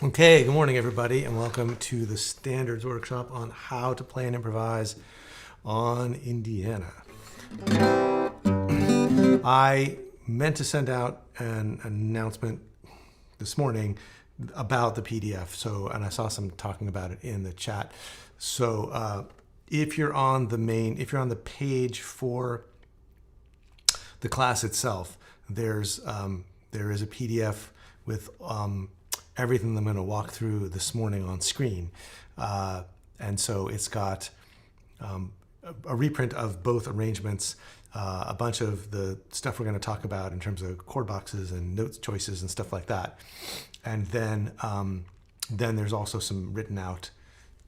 Okay, good morning everybody, and welcome to the Standards Workshop on how to play and improvise on Indiana. I meant to send out an announcement this morning about the PDF, and I saw some talking about it in the chat. So if you're on the page for the class itself, there is a PDF with everything I'm going to walk through this morning on screen. And so it's got a reprint of both arrangements, a bunch of the stuff we're going to talk about in terms of chord boxes and note choices and stuff like that. And then there's also some written out,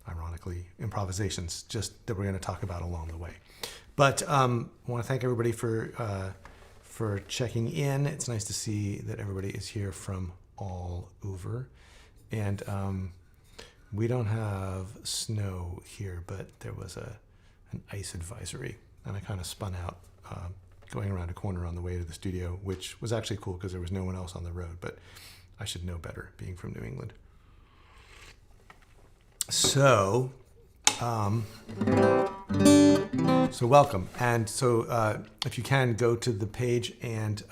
ironically, improvisations just that we're going to talk about along the way. But I want to thank everybody for checking in. It's nice to see that everybody is here from all over. And we don't have snow here, but there was an ice advisory, and I kind of spun out going around a corner on the way to the studio, which was actually cool because there was no one else on the road, but I should know better being from New England. So welcome. And so if you can, go to the page and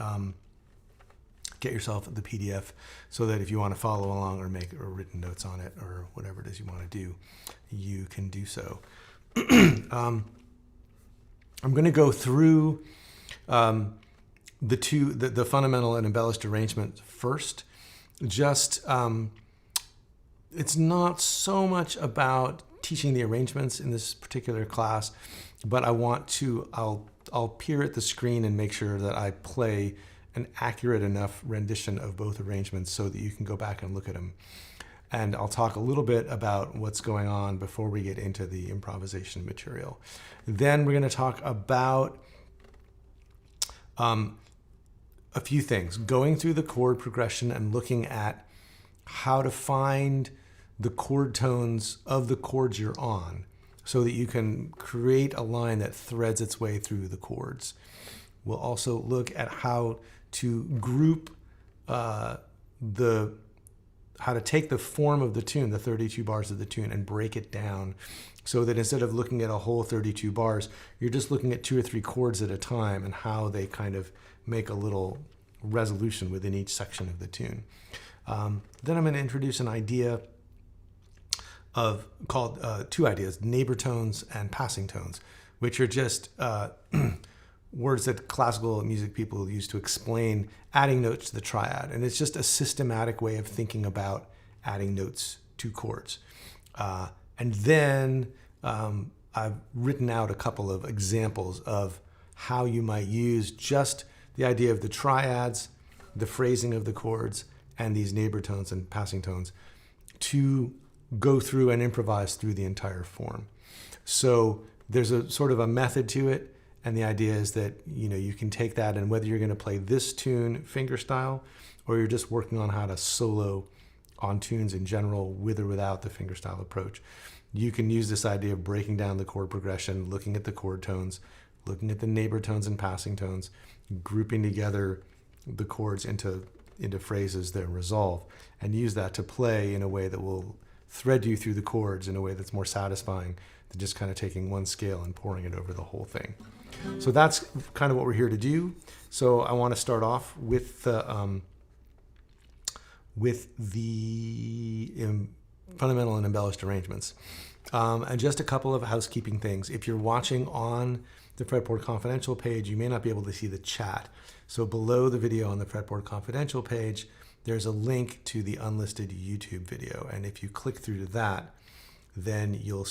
get yourself the PDF so that if you want to follow along or make written notes on it or whatever it is you want to do, you can do so. I'm going to go through the fundamental and embellished arrangement first. Just it's not so much about teaching the arrangements in this particular class, but I'll peer at the screen and make sure that I play an accurate enough rendition of both arrangements so that you can go back and look at them. And I'll talk a little bit about what's going on before we get into the improvisation material. Then we're going to talk about a few things, going through the chord progression and looking at how to find the chord tones of the chords you're on so that you can create a line that threads its way through the chords. We'll also look at how to group how to take the form of the tune, the 32 bars of the tune, and break it down so that instead of looking at a whole 32 bars, you're just looking at 2 or 3 chords at a time and how they kind of make a little resolution within each section of the tune. Then I'm going to introduce an idea called 2 ideas, neighbor tones and passing tones, which are just words that classical music people use to explain adding notes to the triad. And it's just a systematic way of thinking about adding notes to chords. And then I've written out a couple of examples of how you might use just the idea of the triads, the phrasing of the chords, and these neighbor tones and passing tones to go through and improvise through the entire form. So there's a sort of a method to it. And the idea is that, you can take that, and whether you're going to play this tune finger style, or you're just working on how to solo on tunes in general with or without the finger style approach, you can use this idea of breaking down the chord progression, looking at the chord tones, looking at the neighbor tones and passing tones, grouping together the chords into phrases that resolve, and use that to play in a way that will thread you through the chords in a way that's more satisfying than just kind of taking one scale and pouring it over the whole thing. So that's kind of what we're here to do. So I want to start off with the fundamental and embellished arrangements. And just a couple of housekeeping things. If you're watching on the Fretboard Confidential page, you may not be able to see the chat. So below the video on the Fretboard Confidential page, there's a link to the unlisted YouTube video. And if you click through to that, then you'll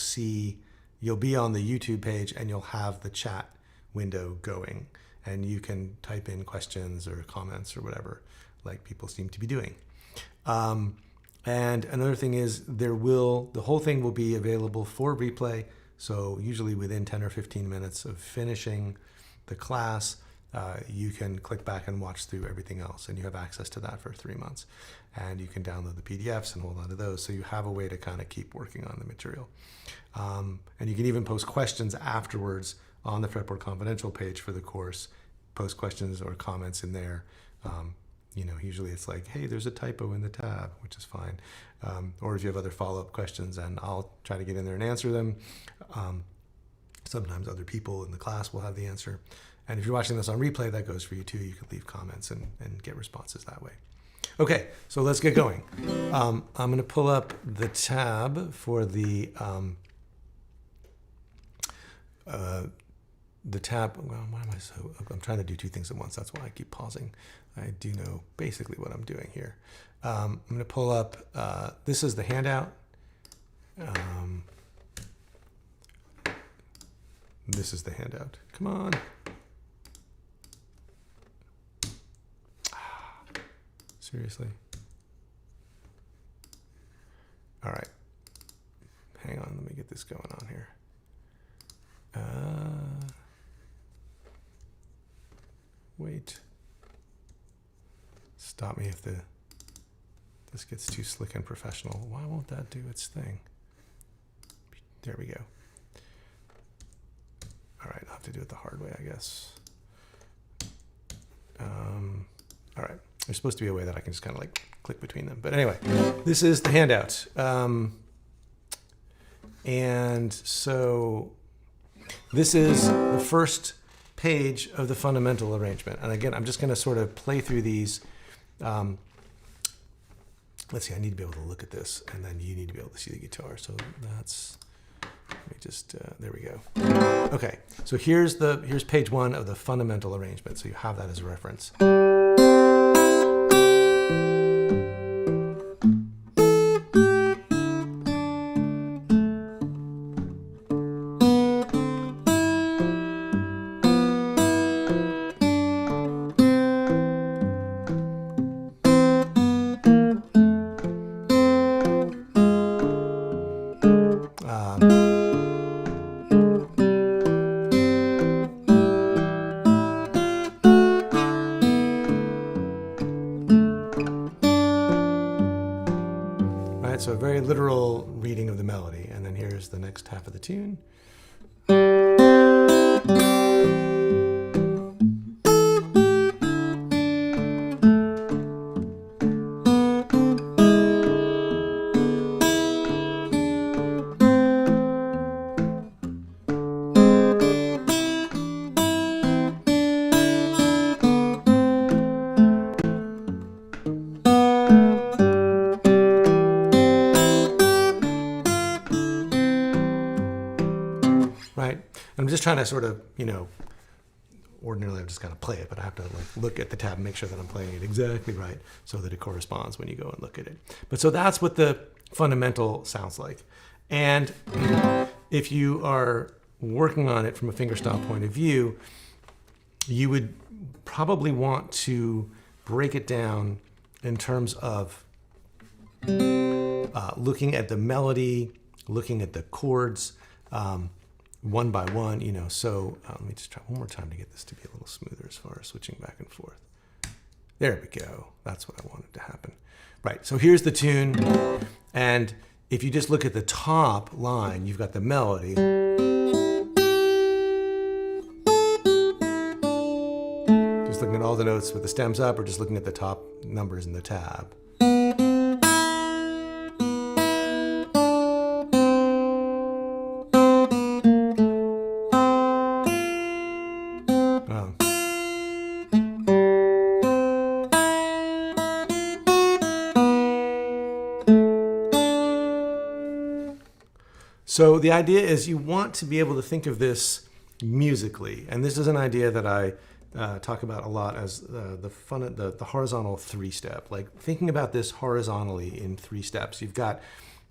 be on the YouTube page and you'll have the chat window going. And you can type in questions or comments or whatever, like people seem to be doing. And another thing is the whole thing will be available for replay. So usually within 10 or 15 minutes of finishing the class, you can click back and watch through everything else, and you have access to that for 3 months. And you can download the PDFs and hold on to those, so you have a way to kind of keep working on the material. And you can even post questions afterwards on the Fretboard Confidential page for the course. Post questions or comments in there. Usually it's like, hey, there's a typo in the tab, which is fine. Or if you have other follow-up questions, and I'll try to get in there and answer them. Sometimes other people in the class will have the answer. And if you're watching this on replay, that goes for you too. You can leave comments and get responses that way. Okay, so let's get going. I'm going to pull up the tab for the tab. Well, why am I so? I'm trying to do 2 things at once. That's why I keep pausing. I do know basically what I'm doing here. I'm going to pull up. This is the handout. This is the handout. Come on. Seriously? All right. Hang on. Let me get this going on here. Wait. Stop me if this gets too slick and professional. Why won't that do its thing? There we go. All right. I'll have to do it the hard way, I guess. All right. There's supposed to be a way that I can just kind of like click between them. But anyway, this is the handout. And so this is the first page of the fundamental arrangement. And again, I'm just going to sort of play through these. Let's see, I need to be able to look at this, and then you need to be able to see the guitar. So that's, let me just, there we go. Okay, so here's page 1 of the fundamental arrangement. So you have that as a reference. right? So a very literal reading of the melody. And then here's the next half of the tune. Right? I'm just trying to sort of, ordinarily I just kind of play it, but I have to look at the tab and make sure that I'm playing it exactly right so that it corresponds when you go and look at it. But so that's what the fundamental sounds like. And if you are working on it from a fingerstyle point of view, you would probably want to break it down in terms of looking at the melody, looking at the chords, one by one, so let me just try one more time to get this to be a little smoother as far as switching back and forth. There we go. That's what I wanted to happen. Right, so here's the tune, and if you just look at the top line, you've got the melody. Just looking at all the notes with the stems up, or just looking at the top numbers in the tab. So the idea is you want to be able to think of this musically, and this is an idea that I talk about a lot as the horizontal three-step, like thinking about this horizontally in 3 steps. You've got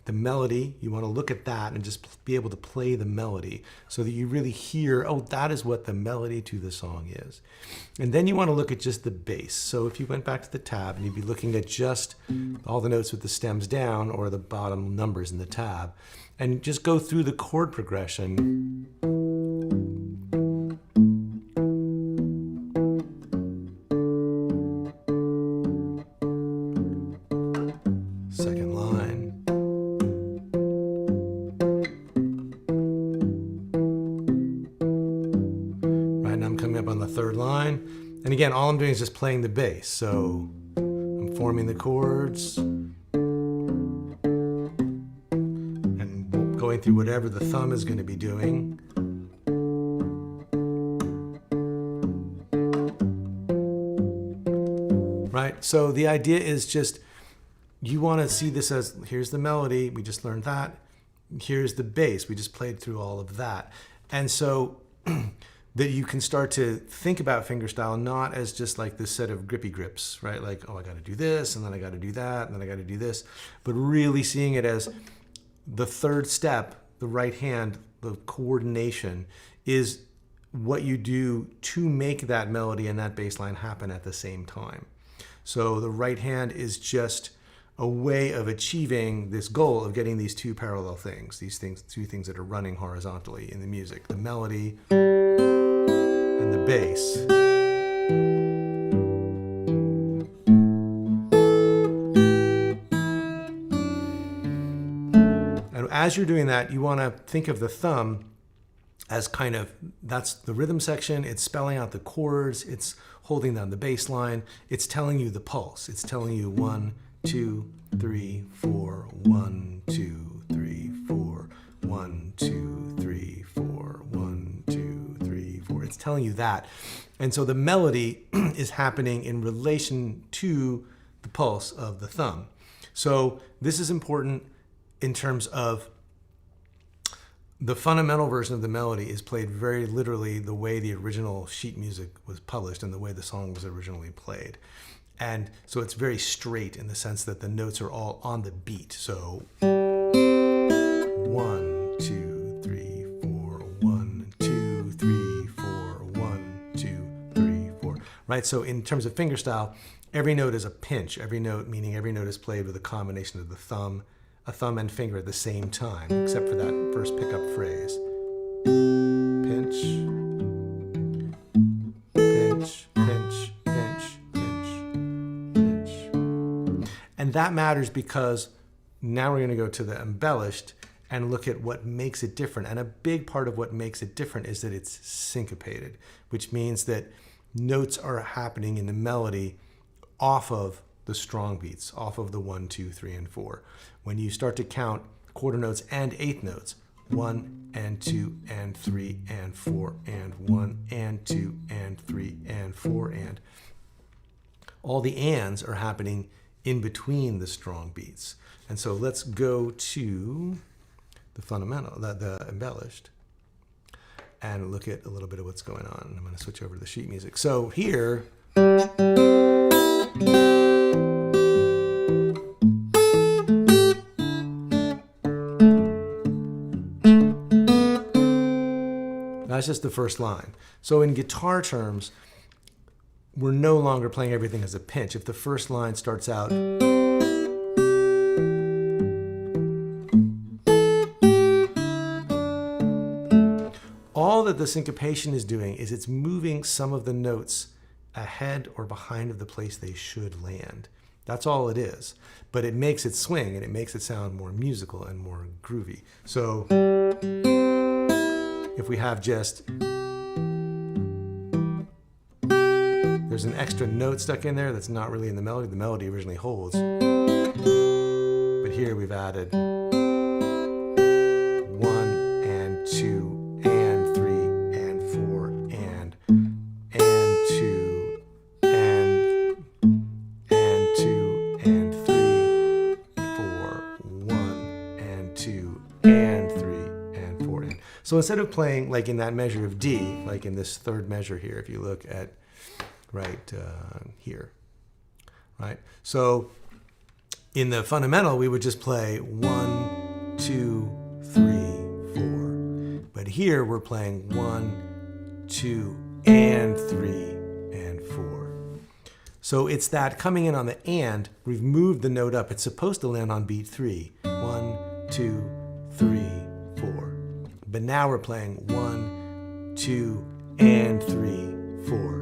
the melody, you want to look at that and just be able to play the melody so that you really hear, oh, that is what the melody to the song is. And then you want to look at just the bass. So if you went back to the tab and you'd be looking at just all the notes with the stems down or the bottom numbers in the tab, and just go through the chord progression. Second line. Right now I'm coming up on the third line. And again, all I'm doing is just playing the bass. So I'm forming the chords, going through whatever the thumb is going to be doing. Right? So the idea is just, you want to see this as, here's the melody, we just learned that. Here's the bass, we just played through all of that. And so that you can start to think about fingerstyle not as just like this set of grippy grips, right? Like, oh, I got to do this, and then I got to do that, and then I got to do this. But really seeing it as the third step, the right hand, the coordination, is what you do to make that melody and that bass line happen at the same time. So the right hand is just a way of achieving this goal of getting these two parallel things, two things that are running horizontally in the music, the melody and the bass. As you're doing that, you want to think of the thumb as kind of, that's the rhythm section, it's spelling out the chords, it's holding down the bass line, it's telling you the pulse, it's telling you 1, 2, 3, 4, 1, 2, 3, 4, 1, 2, 3, 4, 1, 2, 3, 4. It's telling you that. And so the melody is happening in relation to the pulse of the thumb. So this is important in terms of the fundamental version of the melody is played very literally the way the original sheet music was published and the way the song was originally played. And so it's very straight in the sense that the notes are all on the beat. So 1, 2, 3, 4, 1, 2, 3, 4, 1, 2, 3, 4. Right? So in terms of fingerstyle, every note is a pinch. Every note, meaning every note is played with a combination of the thumb, a thumb and finger at the same time, except for that first pickup phrase. Pinch, pinch, pinch, pinch, pinch, pinch. And that matters because now we're going to go to the embellished and look at what makes it different. And a big part of what makes it different is that it's syncopated, which means that notes are happening in the melody off of the strong beats, off of the 1, 2, 3, and 4. When you start to count quarter notes and eighth notes, 1 and 2 and 3 and 4 and 1 and 2 and 3 and 4 and all the ands are happening in between the strong beats. And so let's go to the fundamental, the embellished, and look at a little bit of what's going on. I'm going to switch over to the sheet music. So here, that's just the first line. So in guitar terms, we're no longer playing everything as a pinch. If the first line starts out all that the syncopation is doing is it's moving some of the notes ahead or behind of the place they should land. That's all it is. But it makes it swing and it makes it sound more musical and more groovy. So if we have just, there's an extra note stuck in there that's not really in the melody. The melody originally holds. But here we've added 1 and 2 and 3 and 4 and 2 and 2 and 3, 4, 1 and 2 and 3 and 4 and. So instead of playing like in that measure of D, like in this third measure here, if you look at right here, right? So in the fundamental, we would just play 1, 2, 3, 4. But here we're playing 1, 2, and 3, and 4. So it's that coming in on the and, we've moved the note up. It's supposed to land on beat 3. 1, 2, 3, 4. But now we're playing 1, 2, and 3, 4.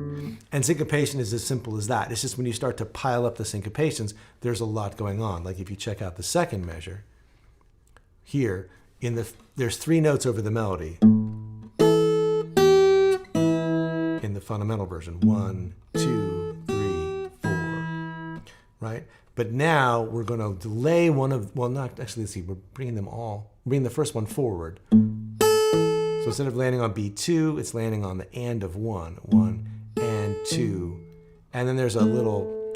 And syncopation is as simple as that. It's just when you start to pile up the syncopations, there's a lot going on. Like if you check out the second measure, here, there's 3 notes over the melody in the fundamental version. 1, 2, 3, 4, right? But now we're going to delay one of, well, not actually, let's see, we're bringing the first one forward. So instead of landing on beat 2, it's landing on the and of 1. 1 and 2. And then there's a little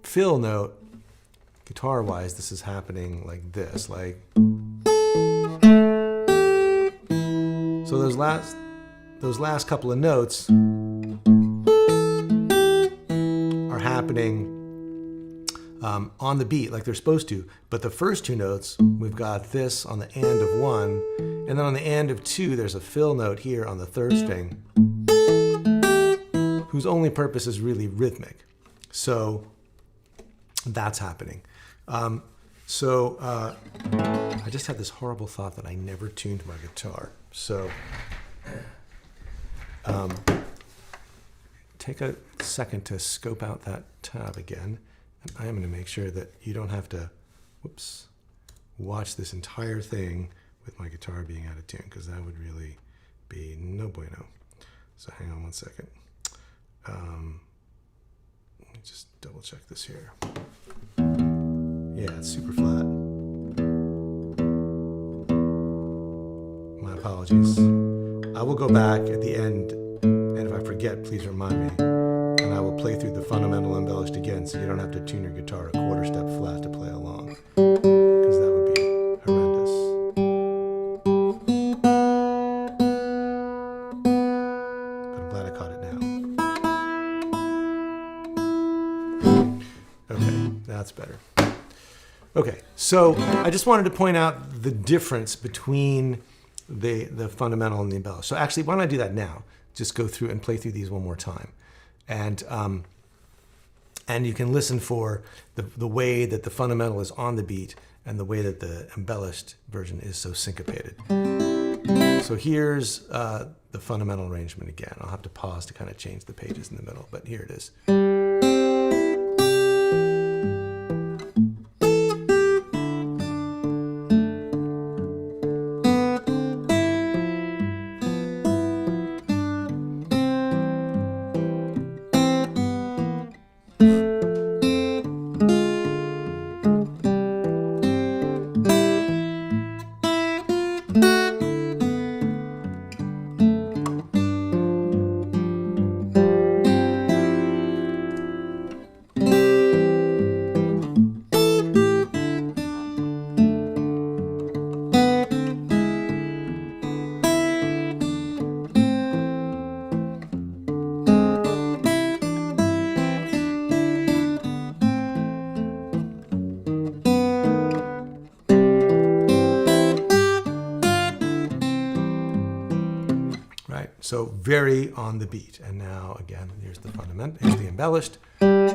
fill note. Guitar-wise, this is happening like this. Like, so those last couple of notes are happening on the beat like they're supposed to. But the first 2 notes, we've got this on the and of 1. And then on the and of 2, there's a fill note here on the third string, whose only purpose is really rhythmic. So that's happening. I just had this horrible thought that I never tuned my guitar. So take a second to scope out that tab again. And I am going to make sure that you don't have to, watch this entire thing with my guitar being out of tune, because that would really be no bueno. So hang on one second. Let me just double check this here. Yeah, it's super flat. My apologies. I will go back at the end, and if I forget, please remind me. And I will play through the fundamental embellished again, so you don't have to tune your guitar a quarter step flat to play along, because that would be horrendous. But I'm glad I caught it now. Okay, that's better. Okay, so I just wanted to point out the difference between the fundamental and the embellished. So actually, why don't I do that now? Just go through and play through these one more time. And you can listen for the way that the fundamental is on the beat and the way that the embellished version is so syncopated. So here's the fundamental arrangement again. I'll have to pause to kind of change the pages in the middle, but here it is. right? So very on the beat. And now again, here's the fundament, here's the embellished. I'll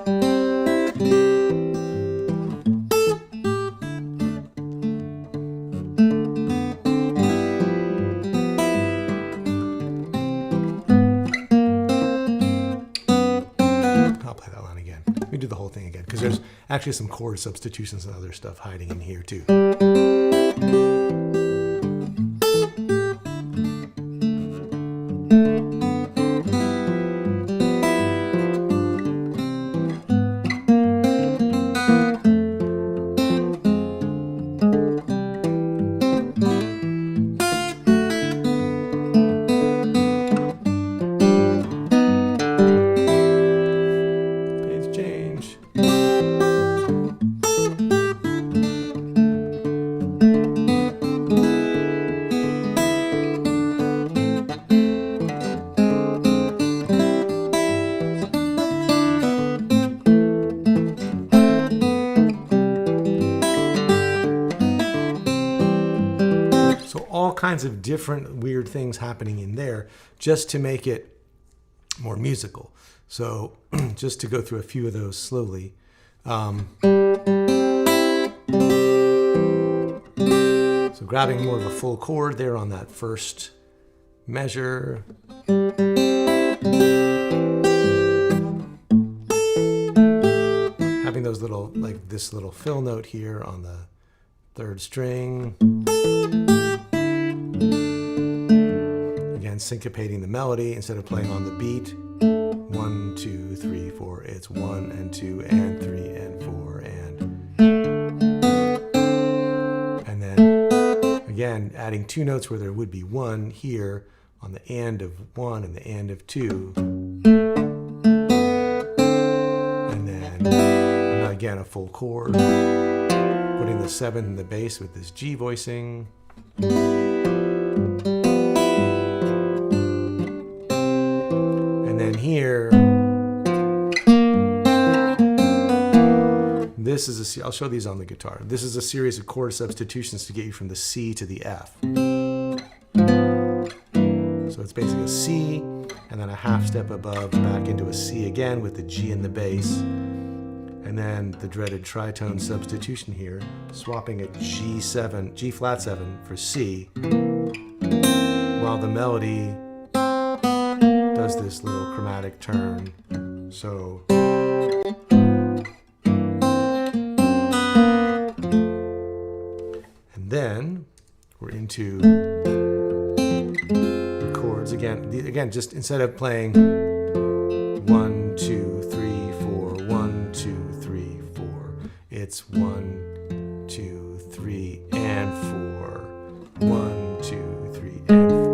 play that line again. Let me do the whole thing again, because there's actually some chord substitutions and other stuff hiding in here too. All kinds of different weird things happening in there just to make it more musical. So just to go through a few of those slowly. So grabbing more of a full chord there on that first measure. Having those little, like this little fill note here on the third string. Again, syncopating the melody instead of playing on the beat. 1, 2, 3, 4. It's 1 and 2 and 3 and 4 and then again adding two notes where there would be one here on the and of 1 and the and of 2. And then again a full chord. Putting the 7th in the bass with this G voicing. And then here, this is I'll show these on the guitar. This is a series of chord substitutions to get you from the C to the F. So it's basically a C, and then a half step above, back into a C again with the G in the bass. And then the dreaded tritone substitution here, swapping a G7, G flat 7 for C, while the melody does this little chromatic turn. So and then we're into the chords again. Again, just instead of playing 1, 2, 3, 4, 1, 2, 3, 4. It's 1, 2, 3, and 4. 1, 2, 3, and 4.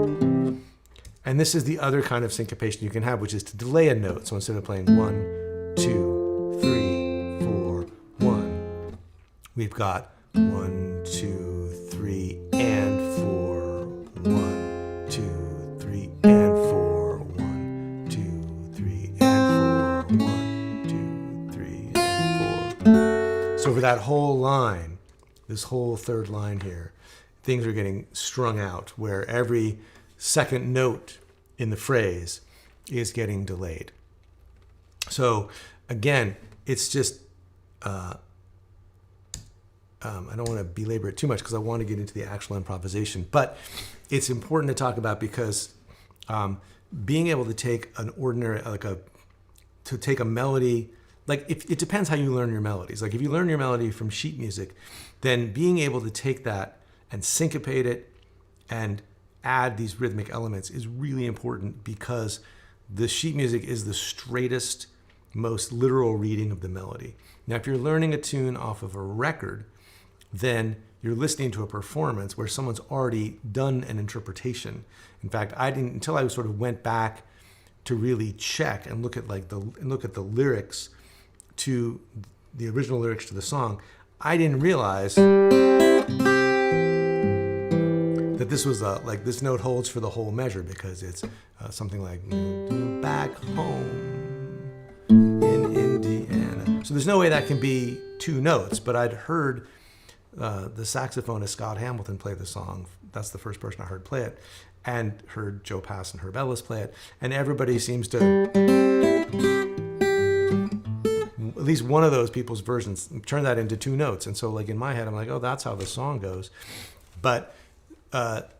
And this is the other kind of syncopation you can have, which is to delay a note. So instead of playing 1, 2, 3, 4, 1, we've got 1, 2, 3, and 4. 1, 2, 3, and 4. 1, 2, 3, and 4. 1, 2, 3, and 4. So for that whole line, this whole third line here, things are getting strung out where every second note in the phrase is getting delayed. So again, it's just, I don't want to belabor it too much because I want to get into the actual improvisation, but it's important to talk about because being able to take an ordinary, to take a melody, like it depends how you learn your melodies. Like if you learn your melody from sheet music, then being able to take that and syncopate it and add these rhythmic elements is really important because the sheet music is the straightest, most literal reading of the melody. Now, if you're learning a tune off of a record, then you're listening to a performance where someone's already done an interpretation. In fact, I didn't until I sort of went back to really check and look at the lyrics to the original lyrics to the song. I didn't realize that this was like this note holds for the whole measure because it's something like back home in Indiana. So there's no way that can be two notes, but I'd heard the saxophonist Scott Hamilton play the song. That's the first person I heard play it. and heard Joe Pass and Herb Ellis play it, and everybody seems to, at least one of those people's versions, turn that into two notes. And so like in my head, I'm like, oh, that's how the song goes. But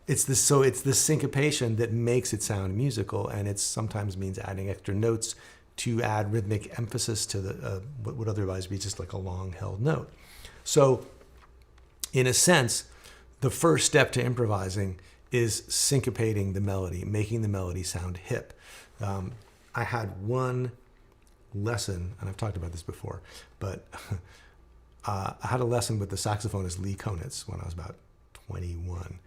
it's this syncopation that makes it sound musical, and it sometimes means adding extra notes to add rhythmic emphasis to the what would otherwise be just like a long held note. So in a sense, the first step to improvising is syncopating the melody, making the melody sound hip. I had one lesson, and I've talked about this before, but I had a lesson with the saxophonist Lee Konitz when I was about 21.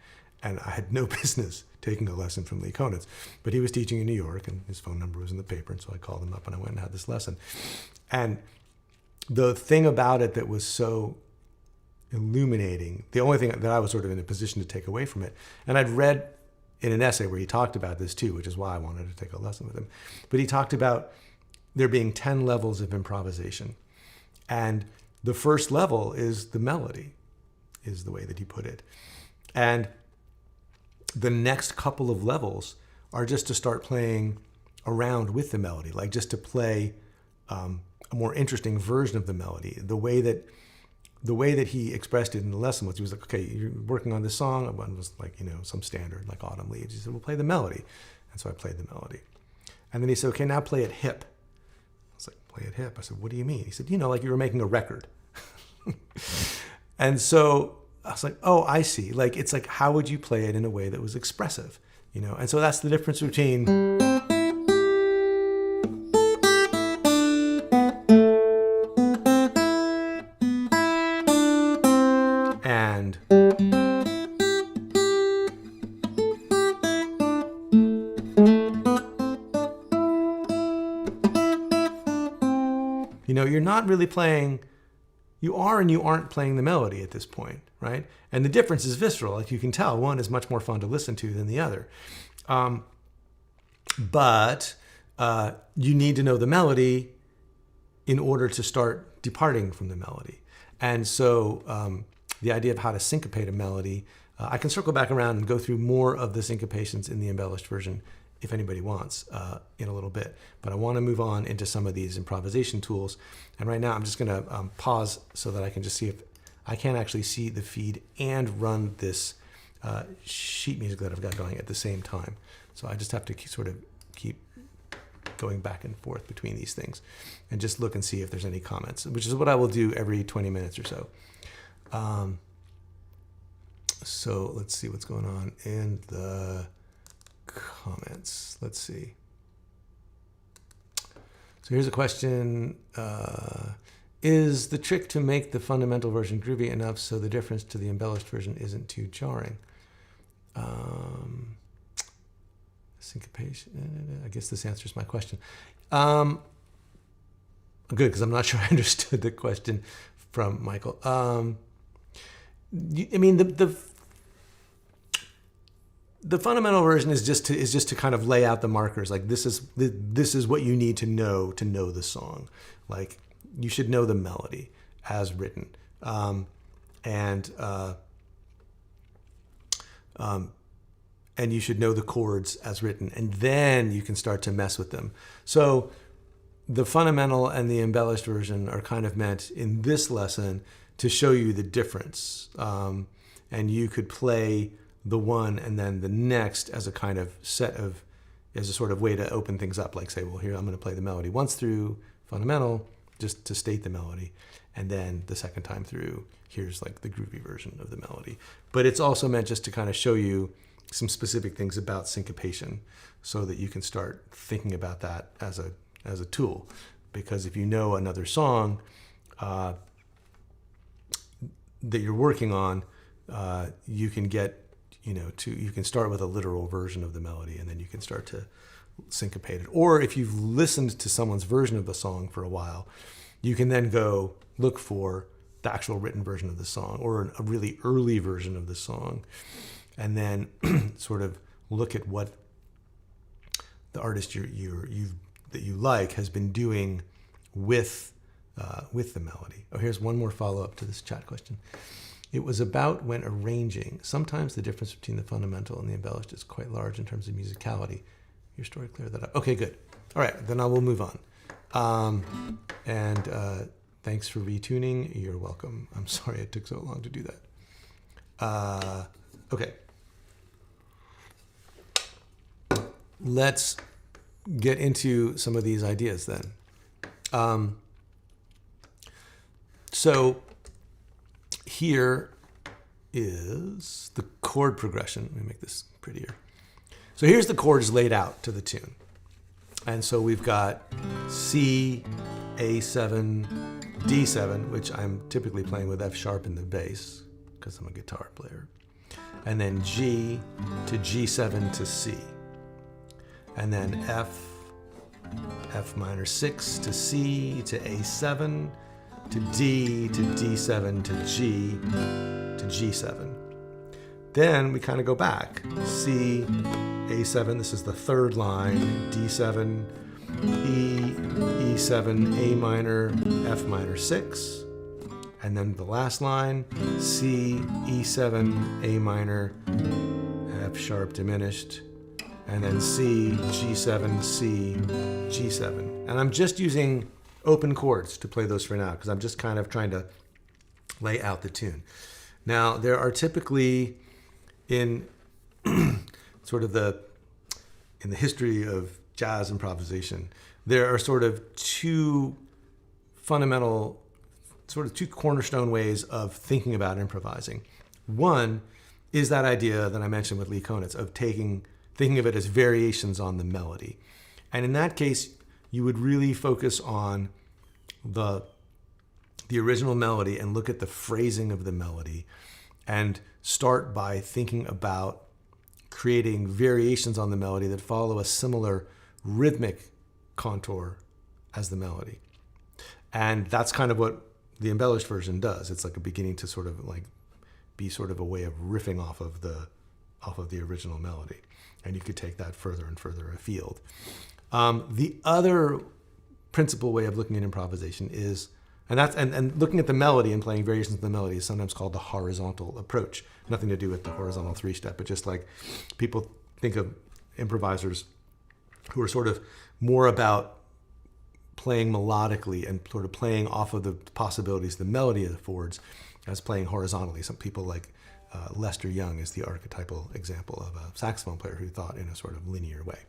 And I had no business taking a lesson from Lee Konitz. But he was teaching in New York, and his phone number was in the paper, and so I called him up and I went and had this lesson. And the thing about it that was so illuminating, the only thing that I was sort of in a position to take away from it, and I'd read in an essay where he talked about this too, which is why I wanted to take a lesson with him. But he talked about there being 10 levels of improvisation. And the first level is the melody, is the way that he put it. And the next couple of levels are just to start playing around with the melody, like just to play a more interesting version of the melody. The way that he expressed it in the lesson was, he was like, okay, you're working on this song. One was like, some standard, like Autumn Leaves. He said, well, play the melody. And so I played the melody. And then he said, okay, now play it hip. I was like, play it hip? I said, what do you mean? He said, like you were making a record. And so I was like, oh, I see. Like, it's like, how would you play it in a way that was expressive? And so that's the difference between and you're not really playing. You are and you aren't playing the melody at this point, right? And the difference is visceral. Like you can tell, one is much more fun to listen to than the other. But you need to know the melody in order to start departing from the melody. And so the idea of how to syncopate a melody, I can circle back around and go through more of the syncopations in the embellished version if anybody wants, in a little bit. But I want to move on into some of these improvisation tools. And right now I'm just going to pause so that I can just see if I can actually see the feed and run this sheet music that I've got going at the same time. So I just have to keep going back and forth between these things and just look and see if there's any comments, which is what I will do every 20 minutes or so. So let's see what's going on in the comments. Let's see. So here's a question. Is the trick to make the fundamental version groovy enough so the difference to the embellished version isn't too jarring? Syncopation. I guess this answers my question. Good, because I'm not sure I understood the question from Michael. The fundamental version is just to kind of lay out the markers. Like this is what you need to know the song. Like you should know the melody as written, and you should know the chords as written, and then you can start to mess with them. So the fundamental and the embellished version are kind of meant in this lesson to show you the difference, and you could play the one and then the next as a kind of as a sort of way to open things up. Like say, well, here I'm going to play the melody once through fundamental, just to state the melody, and then the second time through, here's like the groovy version of the melody. But it's also meant just to kind of show you some specific things about syncopation, so that you can start thinking about that as a tool. Because if you know another song that you're working on, you can get you can start with a literal version of the melody, and then you can start to syncopate it. Or if you've listened to someone's version of the song for a while, you can then go look for the actual written version of the song, or a really early version of the song, and then sort of look at what the artist that you like has been doing with the melody. Oh, here's one more follow-up to this chat question. It was about when arranging. Sometimes the difference between the fundamental and the embellished is quite large in terms of musicality. Your story cleared that up. Okay, good. All right, then I will move on. Thanks for retuning. You're welcome. I'm sorry it took so long to do that. Okay. Let's get into some of these ideas then. So here is the chord progression. Let me make this prettier. So here's the chords laid out to the tune. And so we've got C, A7, D7, which I'm typically playing with F sharp in the bass because I'm a guitar player. And then G to G7 to C. And then F minor 6 to C to A7 to D to D7 to G to G7. Then we kind of go back. C, A7, this is the third line, D7, E, E7, A minor, F minor 6. And then the last line, C, E7, A minor, F sharp diminished, and then C, G7, C, G7. And I'm just using open chords to play those for now because I'm just kind of trying to lay out the tune. Now, there are typically in sort of in the history of jazz improvisation, there are sort of two cornerstone ways of thinking about improvising. One is that idea that I mentioned with Lee Konitz of thinking of it as variations on the melody. And in that case, you would really focus on the original melody and look at the phrasing of the melody and start by thinking about creating variations on the melody that follow a similar rhythmic contour as the melody. And that's kind of what the embellished version does. It's like a beginning to sort of like be sort of a way of riffing off of the original melody. And you could take that further and further afield. The other principal way of looking at improvisation is, and looking at the melody and playing variations of the melody is sometimes called the horizontal approach. Nothing to do with the horizontal three-step, but just like people think of improvisers who are sort of more about playing melodically and sort of playing off of the possibilities the melody affords as playing horizontally. Some people like Lester Young is the archetypal example of a saxophone player who thought in a sort of linear way.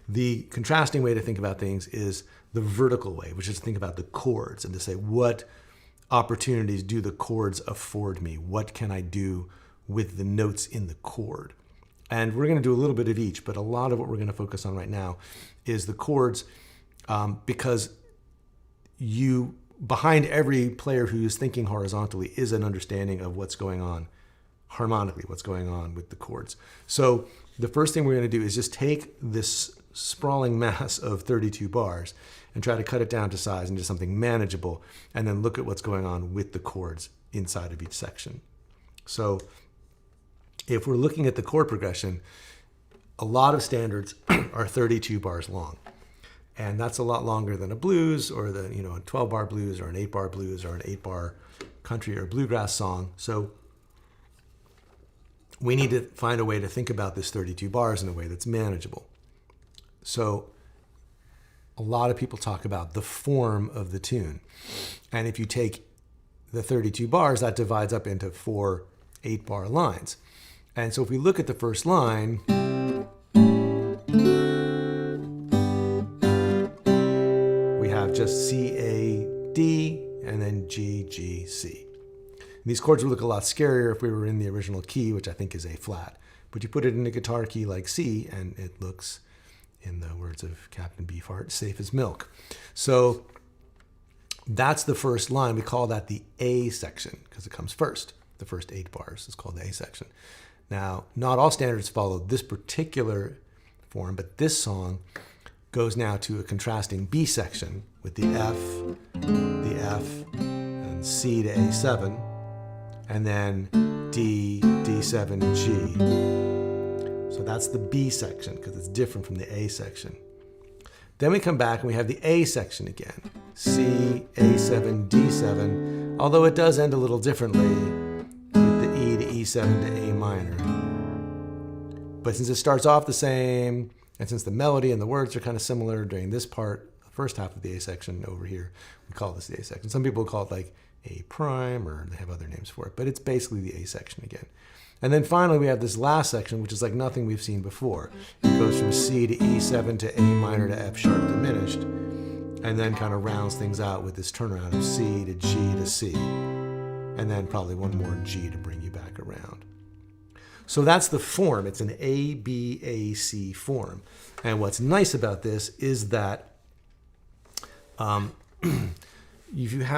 The contrasting way to think about things is the vertical way, which is to think about the chords and to say, what opportunities do the chords afford me? What can I do with the notes in the chord? And we're going to do a little bit of each, but a lot of what we're going to focus on right now is the chords, because behind every player who is thinking horizontally is an understanding of what's going on harmonically, what's going on with the chords. So the first thing we're going to do is just take this sprawling mass of 32 bars and try to cut it down to size into something manageable, and then look at what's going on with the chords inside of each section. So if we're looking at the chord progression, a lot of standards are 32 bars long. And that's a lot longer than a blues or a 12-bar blues or an 8-bar blues or an 8-bar country or bluegrass song. So we need to find a way to think about this 32 bars in a way that's manageable. So a lot of people talk about the form of the tune. And if you take the 32 bars, that divides up into 4 8-bar lines. And so if we look at the first line, we have just C, A, D, and then G, G, C. And these chords would look a lot scarier if we were in the original key, which I think is A flat. But you put it in a guitar key like C, and it looks, in the words of Captain Beefheart, safe as milk. So that's the first line. We call that the A section because it comes first. The first 8 bars is called the A section. Now, not all standards follow this particular form, but this song goes now to a contrasting B section with the F, and C to A7, and then D, D7, G. So that's the B section because it's different from the A section. Then we come back and we have the A section again. C, A7, D7, although it does end a little differently. D7 to A minor. But since it starts off the same, and since the melody and the words are kind of similar during this part, the first half of the A section over here, we call this the A section. Some people call it like A prime, or they have other names for it, but it's basically the A section again. And then finally we have this last section, which is like nothing we've seen before. It goes from C to E7 to A minor to F sharp diminished, and then kind of rounds things out with this turnaround of C to G to C, and then probably one more G to bring you back around. So that's the form. It's an A-B-A-C form. And what's nice about this is that now you've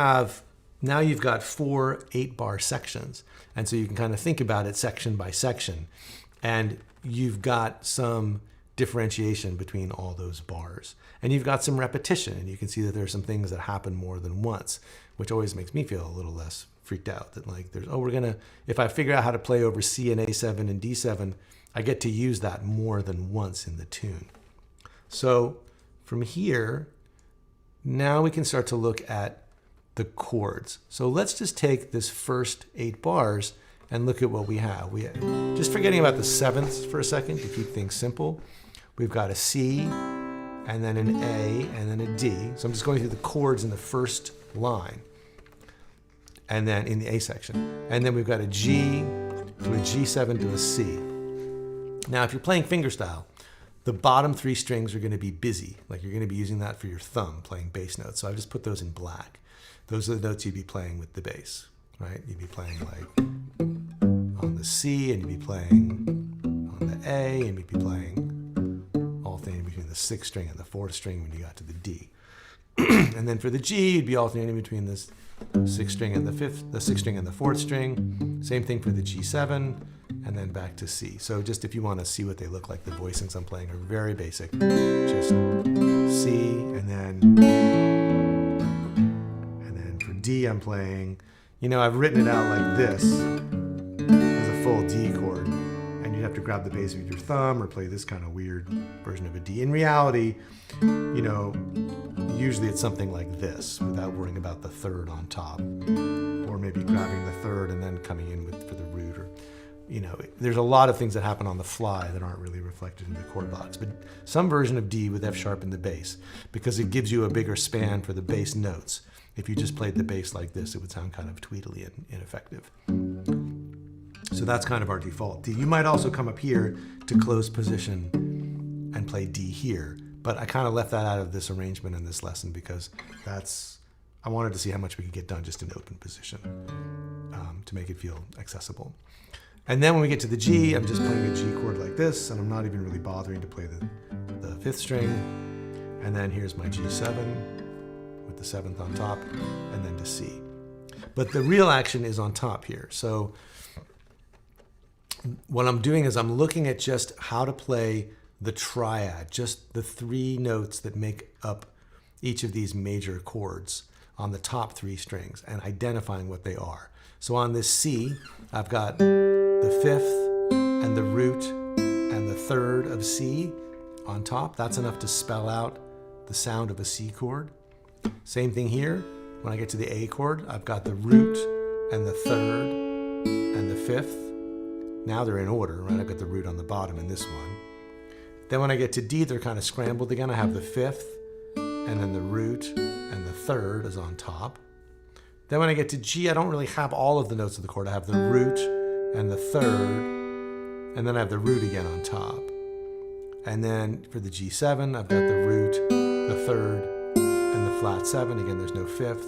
got 4 8-bar sections. And so you can kind of think about it section by section. And you've got some differentiation between all those bars. And you've got some repetition. And you can see that there's some things that happen more than once, which always makes me feel a little less freaked out. That like if I figure out how to play over C and A7 and D7, I get to use that more than once in the tune. So from here, now we can start to look at the chords. So let's just take this first 8 bars and look at what we have. Just forgetting about the sevenths for a second to keep things simple. We've got a C, and then an A, and then a D. So I'm just going through the chords in the first line, and then in the A section. And then we've got a G to a G7 to a C. Now, if you're playing fingerstyle, the bottom 3 strings are going to be busy. Like you're going to be using that for your thumb, playing bass notes. So I've just put those in black. Those are the notes you'd be playing with the bass, right? You'd be playing like on the C, and you'd be playing on the A, and you'd be playing alternating between the 6th string and the 4th string when you got to the D. And then for the G, you'd be alternating between this 6th string and the 6th string and the 4th string. Same thing for the G7, and then back to C. So just if you want to see what they look like, the voicings I'm playing are very basic. Just C, and then for D I'm playing, I've written it out like this as a full D chord, and you'd have to grab the bass with your thumb or play this kind of weird version of a D. In reality, usually it's something like this without worrying about the 3rd on top, or maybe grabbing the 3rd and then coming in for the root, or there's a lot of things that happen on the fly that aren't really reflected in the chord box, but some version of D with F sharp in the bass, because it gives you a bigger span for the bass notes. If you just played the bass like this, it would sound kind of tweedly and ineffective. So that's kind of our default D. You might also come up here to close position and play D here, but I kind of left that out of this arrangement in this lesson because I wanted to see how much we could get done just in open position to make it feel accessible. And then when we get to the G, I'm just playing a G chord like this, and I'm not even really bothering to play the 5th string. And then here's my G7 with the 7th on top, and then to C. But the real action is on top here. So what I'm doing is I'm looking at just how to play the triad, just the 3 notes that make up each of these major chords on the top 3 strings, and identifying what they are. So on this C, I've got the 5th and the root and the 3rd of C on top. That's enough to spell out the sound of a C chord. Same thing here. When I get to the A chord, I've got the root and the 3rd and the 5th. Now they're in order, right? I've got the root on the bottom in this one. Then when I get to D, they're kind of scrambled again. I have the 5th, and then the root and the 3rd is on top. Then when I get to G, I don't really have all of the notes of the chord. I have the root and the 3rd, and then I have the root again on top. And then for the G7, I've got the root, the 3rd, and the flat 7. Again, there's no 5th.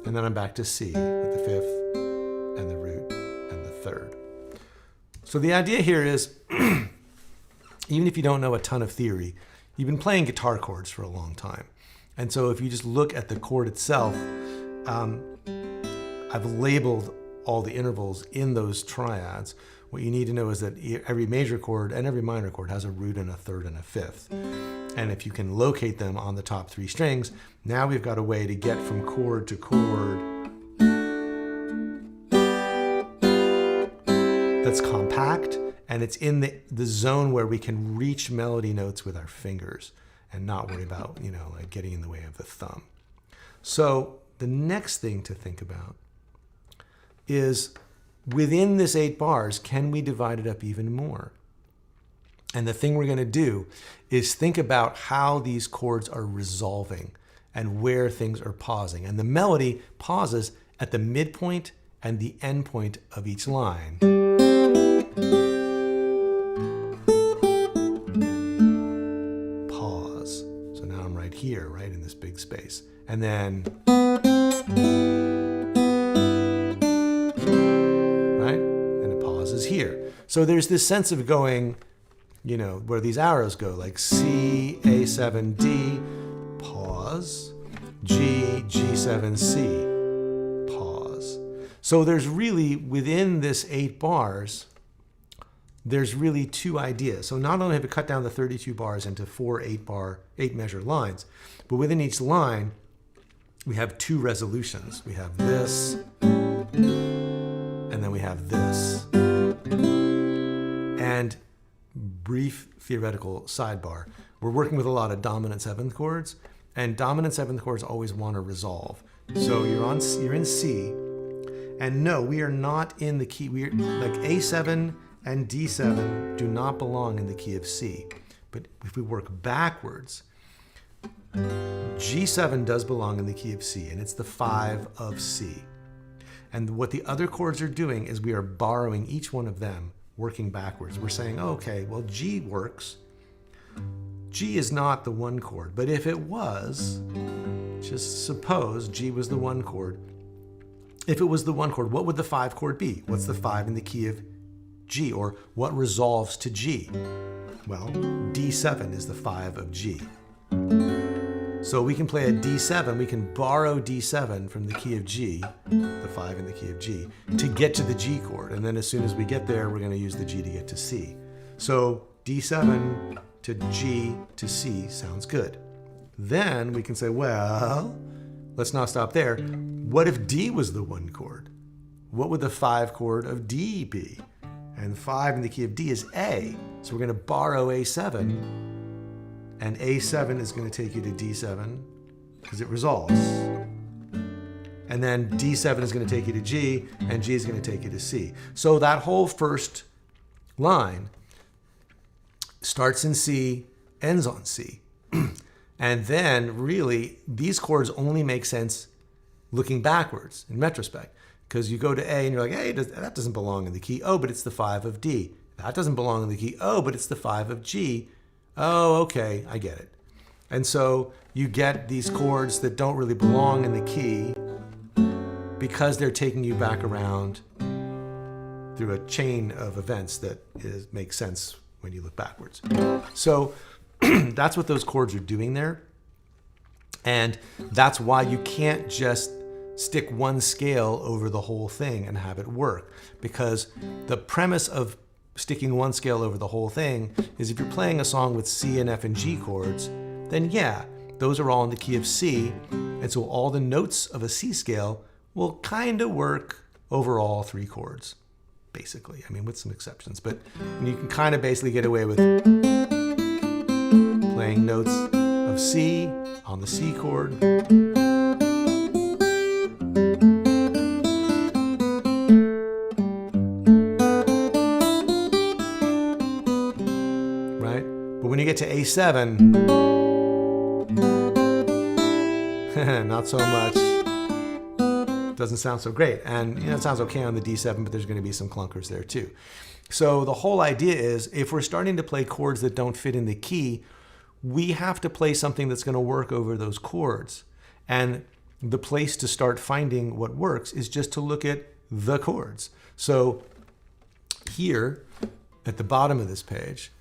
And then I'm back to C with the 5th and the root and the 3rd. So the idea here is, even if you don't know a ton of theory, you've been playing guitar chords for a long time. And so if you just look at the chord itself, I've labeled all the intervals in those triads. What you need to know is that every major chord and every minor chord has a root and a 3rd and a 5th. And if you can locate them on the top 3 strings, now we've got a way to get from chord to chord that's compact, and it's in the zone where we can reach melody notes with our fingers and not worry about, like getting in the way of the thumb. So the next thing to think about is within this 8 bars, can we divide it up even more? And the thing we're going to do is think about how these chords are resolving and where things are pausing. And the melody pauses at the midpoint and the end point of each line. Pause. So now I'm right here, right in this big space. And then, right? And it pauses here. So there's this sense of going, you know, where these arrows go, like C, A7, D, pause, G, G7, C, pause. So there's really, within this 8 bars, there's really 2 ideas. So not only have we cut down the 32 bars into 4 8 measure lines, but within each line, we have 2 resolutions. We have this, and then we have this. And brief theoretical sidebar, we're working with a lot of dominant 7th chords, and dominant 7th chords always want to resolve. So you're in C, and no, we are not in the key. We're like A7 and D7 do not belong in the key of C. But if we work backwards, G7 does belong in the key of C, and it's the 5 of C. And what the other chords are doing is we are borrowing each one of them, working backwards. We're saying, okay, well, G works. G is not the 1 chord, but if it was, just suppose G was the 1 chord. If it was the 1 chord, what would the 5 chord be? What's the 5 in the key of G, or what resolves to G? Well, D7 is the 5 of G. So we can play a D7, we can borrow D7 from the key of G, the 5 in the key of G, to get to the G chord. And then as soon as we get there, we're going to use the G to get to C. So D7 to G to C sounds good. Then we can say, well, let's not stop there. What if D was the 1 chord? What would the 5 chord of D be? And 5 in the key of D is A. So we're going to borrow A7. And A7 is going to take you to D7 because it resolves. And then D7 is going to take you to G, and G is going to take you to C. So that whole first line starts in C, ends on C. And then really, these chords only make sense looking backwards in retrospect. Because you go to A and you're like, hey, that doesn't belong in the key. Oh, but it's the 5 of D. That doesn't belong in the key. Oh, but it's the 5 of G. Oh, okay, I get it. And so you get these chords that don't really belong in the key because they're taking you back around through a chain of events that makes sense when you look backwards. So that's what those chords are doing there. And that's why you can't just stick one scale over the whole thing and have it work. Because the premise of sticking one scale over the whole thing is if you're playing a song with C and F and G chords, then yeah, those are all in the key of C. And so all the notes of a C scale will kind of work over all 3 chords, basically. I mean, with some exceptions. But you can kind of basically get away with playing notes of C on the C chord. Right? But when you get to A7, not so much. Doesn't sound so great. And it sounds okay on the D7, but there's going to be some clunkers there too. So the whole idea is if we're starting to play chords that don't fit in the key, we have to play something that's going to work over those chords. And the place to start finding what works is just to look at the chords. So here at the bottom of this page,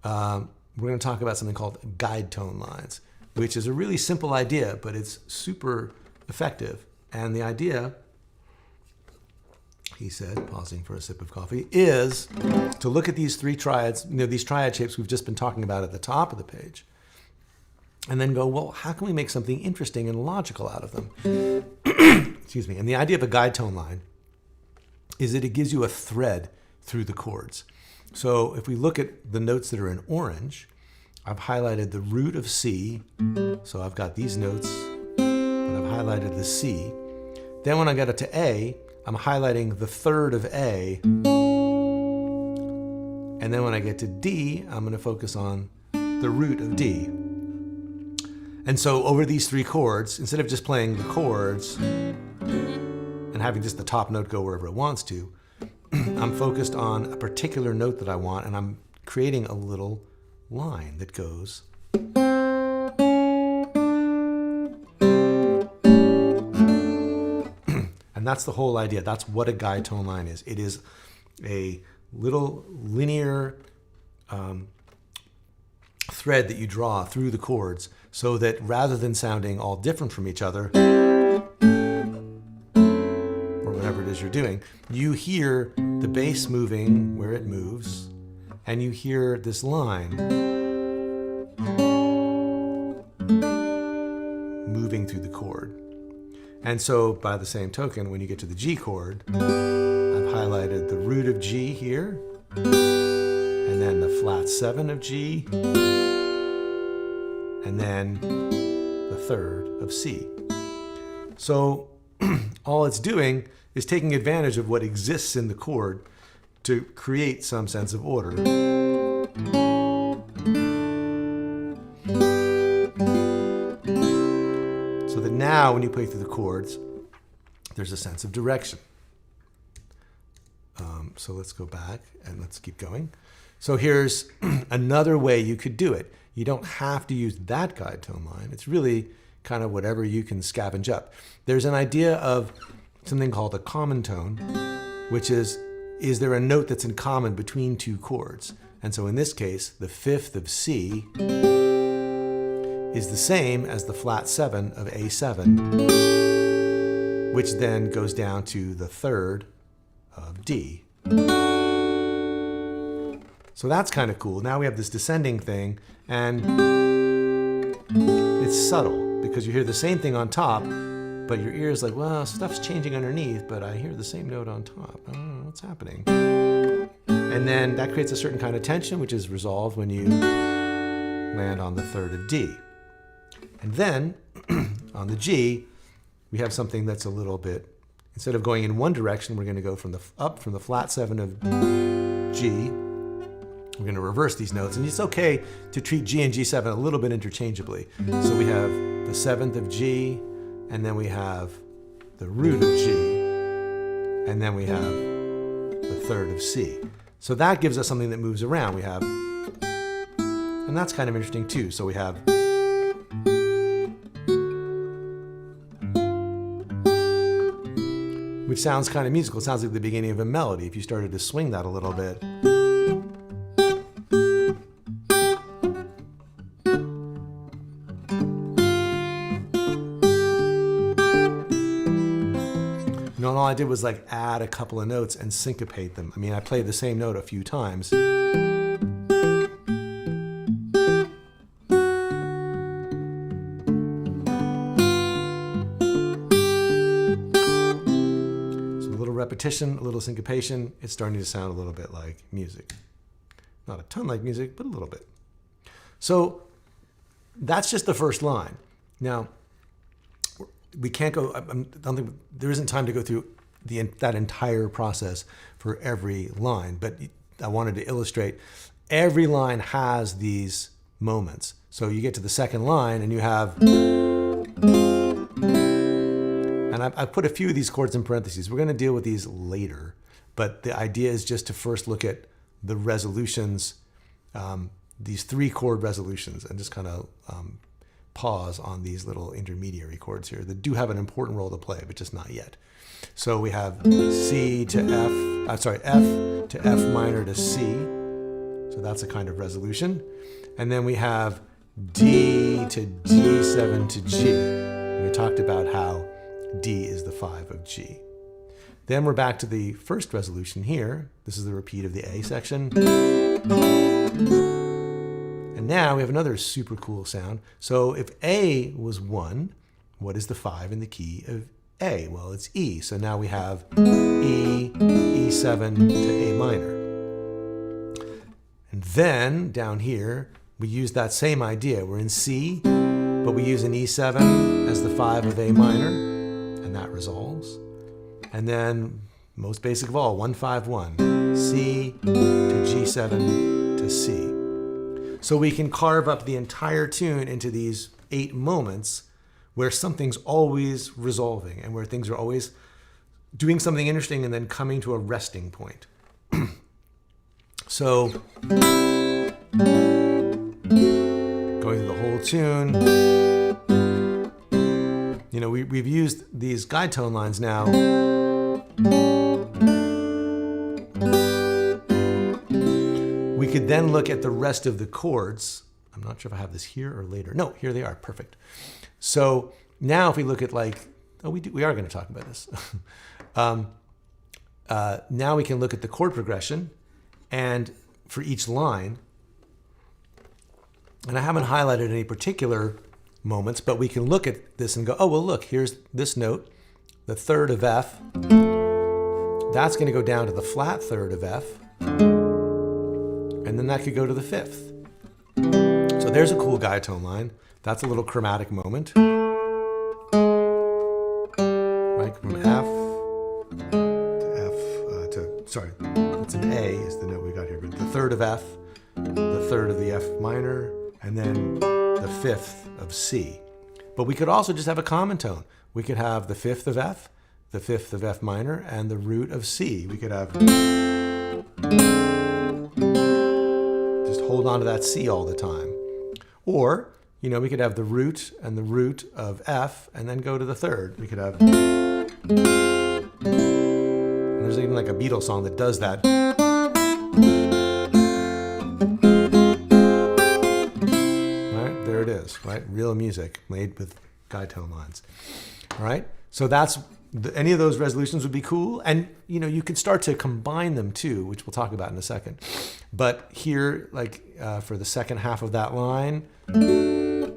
we're going to talk about something called guide tone lines, which is a really simple idea, but it's super effective. And the idea, he said, pausing for a sip of coffee, is to look at these 3 triads, these triad shapes we've just been talking about at the top of the page, and then go, well, how can we make something interesting and logical out of them? Excuse me. And the idea of a guide tone line is that it gives you a thread through the chords. So if we look at the notes that are in orange, I've highlighted the root of C. So I've got these notes, but I've highlighted the C. Then when I get up to A, I'm highlighting the third of A. And then when I get to D, I'm going to focus on the root of D. And so over these three chords, instead of just playing the chords and having just the top note go wherever it wants to, I'm focused on a particular note that I want, and I'm creating a little line that goes. And that's the whole idea. That's what a guide tone line is. It is a little linear thread that you draw through the chords so that rather than sounding all different from each other, or whatever it is you're doing, you hear the bass moving where it moves, and you hear this line moving through the chord. And so by the same token, when you get to the G chord, I've highlighted the root of G here, and then the flat 7 of G, and then the third of C. So all it's doing is taking advantage of what exists in the chord to create some sense of order. So that now when you play through the chords, there's a sense of direction. So let's go back and let's keep going. So here's another way you could do it. You don't have to use that guide tone line. It's really kind of whatever you can scavenge up. There's an idea of something called a common tone, which is there a note that's in common between two chords? And so in this case, the fifth of C is the same as the flat 7 of A7, which then goes down to the third of D. So that's kind of cool. Now we have this descending thing, and it's subtle because you hear the same thing on top, but your ear's like, well, stuff's changing underneath, but I hear the same note on top. I don't know what's happening. And then that creates a certain kind of tension, which is resolved when you land on the third of D. And then on the G, we have something that's a little bit, instead of going in one direction, we're going to go up from the flat 7 of G. We're going to reverse these notes, and it's okay to treat G and G7 a little bit interchangeably. So we have the 7th of G, and then we have the root of G, and then we have the third of C. So that gives us something that moves around. We have, and that's kind of interesting too. So we have, which sounds kind of musical. It sounds like the beginning of a melody if you started to swing that a little bit. And all I did was like add a couple of notes and syncopate them. I mean, I played the same note a few times. Repetition, a little syncopation, it's starting to sound a little bit like music. Not a ton like music, but a little bit. So that's just the first line. Now, we can't go, I don't think, there isn't time to go through that entire process for every line, but I wanted to illustrate every line has these moments. So you get to the second line and you have, and I put a few of these chords in parentheses. We're going to deal with these later, but the idea is just to first look at the resolutions, these 3 chord resolutions, and just kind of pause on these little intermediary chords here that do have an important role to play, but just not yet. So we have C to F, F to F minor to C. So that's a kind of resolution. And then we have D to D7 to G. And we talked about how D is the 5 of G. Then we're back to the first resolution here. This is the repeat of the A section. And now we have another super cool sound. So if A was 1, what is the 5 in the key of A? Well, it's E. So now we have E, E7 to A minor. And then down here, we use that same idea. We're in C, but we use an E7 as the 5 of A minor. And that resolves. and then most basic of all, 1-5-1, C to G7 to C. So we can carve up the entire tune into these 8 moments where something's always resolving and where things are always doing something interesting and then coming to a resting point. So going through the whole tune, you know, we've used these guide tone lines now. We could then look at the rest of the chords. I'm not sure if I have this here or later. No, here they are. Perfect. So now if we look at like, oh, we are going to talk about this. Now we can look at the chord progression and for each line, and I haven't highlighted any particular moments, but we can look at this and go, oh, well, look, here's this note, the 3rd of F. That's going to go down to the flat 3rd of F. And then that could go to the 5th. So there's a cool guide tone line. That's a little chromatic moment. Right, from F to F sorry, it's an A is the note we got here, but the 3rd of F, the 3rd of the F minor, and then the 5th of C. But we could also just have a common tone. We could have the 5th of F, the 5th of F minor, and the root of C. We could have, just hold on to that C all the time. Or, you know, we could have the root and the root of F and then go to the 3rd. We could have, and there's even like a Beatles song that does that. Right, there it is, right? Real music made with guide tone lines. All right, so that's, any of those resolutions would be cool. And, you know, you could start to combine them too, which we'll talk about in a second. But here, like for the second half of that line, going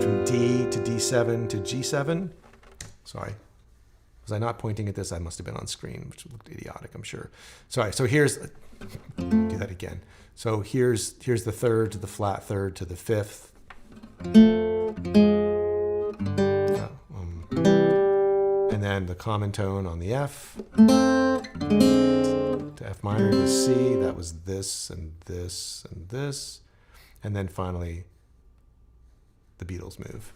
from D to D7 to G7. Sorry, was I not pointing at this? I must have been on screen, which looked idiotic, I'm sure. Sorry, so here's, do that again. So here's the 3rd to the flat 3rd to the 5th. And then the common tone on the F to F minor to C. That was this and this and this. And then finally, the Beatles move.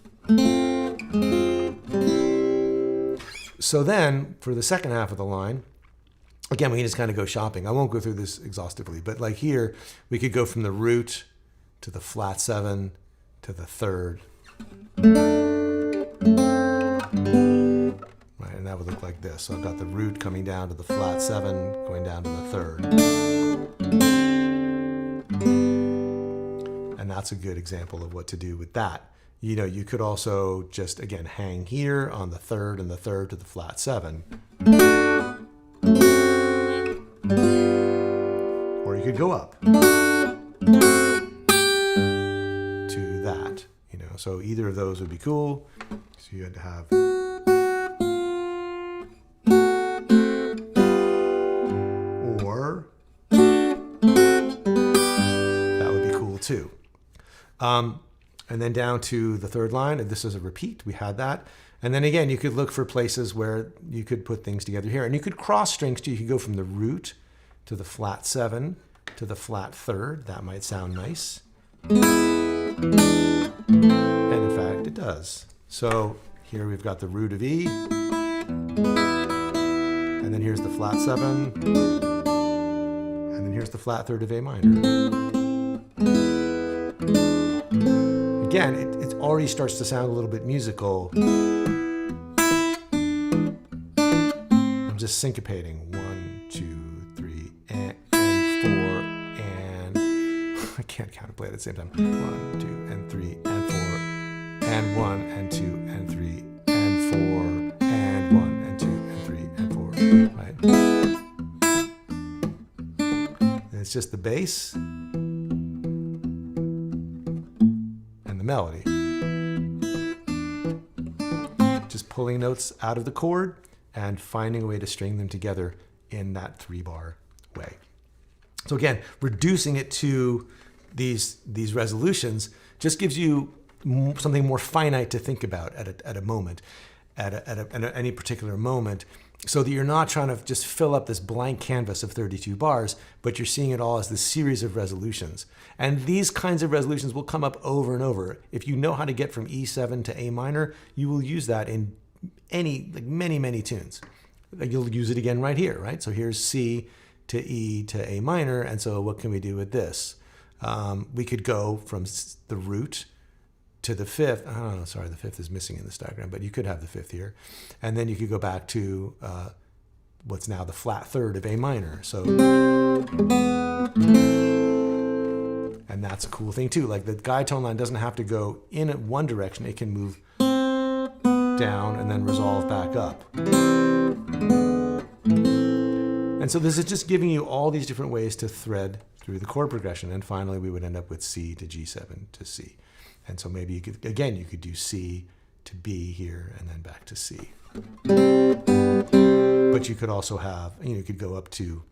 So then, for the second half of the line, again, we can just kind of go shopping. I won't go through this exhaustively, but like here, we could go from the root to the flat 7 to the 3rd. Right, and that would look like this. So I've got the root coming down to the flat 7, going down to the 3rd. And that's a good example of what to do with that. You know, you could also just, again, hang here on the 3rd and the 3rd to the flat 7. Or you could go up to that, you know. So either of those would be cool. So you had to have, or that would be cool too. And then down to the 3rd line, and this is a repeat, we had that. And then again, you could look for places where you could put things together here. And you could cross strings too. You could go from the root to the flat 7 to the flat 3rd. That might sound nice. And in fact, it does. So here we've got the root of E. And then here's the flat 7. And then here's the flat 3rd of A minor. Again, it already starts to sound a little bit musical. I'm just syncopating. 1, 2, 3, and 4, and I can't count and play at the same time. 1, 2, and 3, and 4, and 1, and 2, and 3, and 4, and 1, and 2, and 3, and 4. Right? And it's just the bass and the melody. Just pulling notes out of the chord and finding a way to string them together in that 3-bar way. So again, reducing it to these resolutions just gives you something more finite to think about at a moment. at any particular moment, so that you're not trying to just fill up this blank canvas of 32 bars, but you're seeing it all as this series of resolutions. And these kinds of resolutions will come up over and over. If you know how to get from E7 to A minor, you will use that in many tunes. You'll use it again right here, right? So here's C to E to A minor, and so what can we do with this? We could go from the root to the fifth. Oh, no, sorry, the fifth is missing in this diagram, but you could have the fifth here. And then you could go back to what's now the flat third of A minor. So, and that's a cool thing too. Like the guide tone line doesn't have to go in one direction. It can move down and then resolve back up. And so this is just giving you all these different ways to thread through the chord progression. And finally, we would end up with C to G7 to C. And so maybe you could do C to B here and then back to C. But you could also have, you could go up to,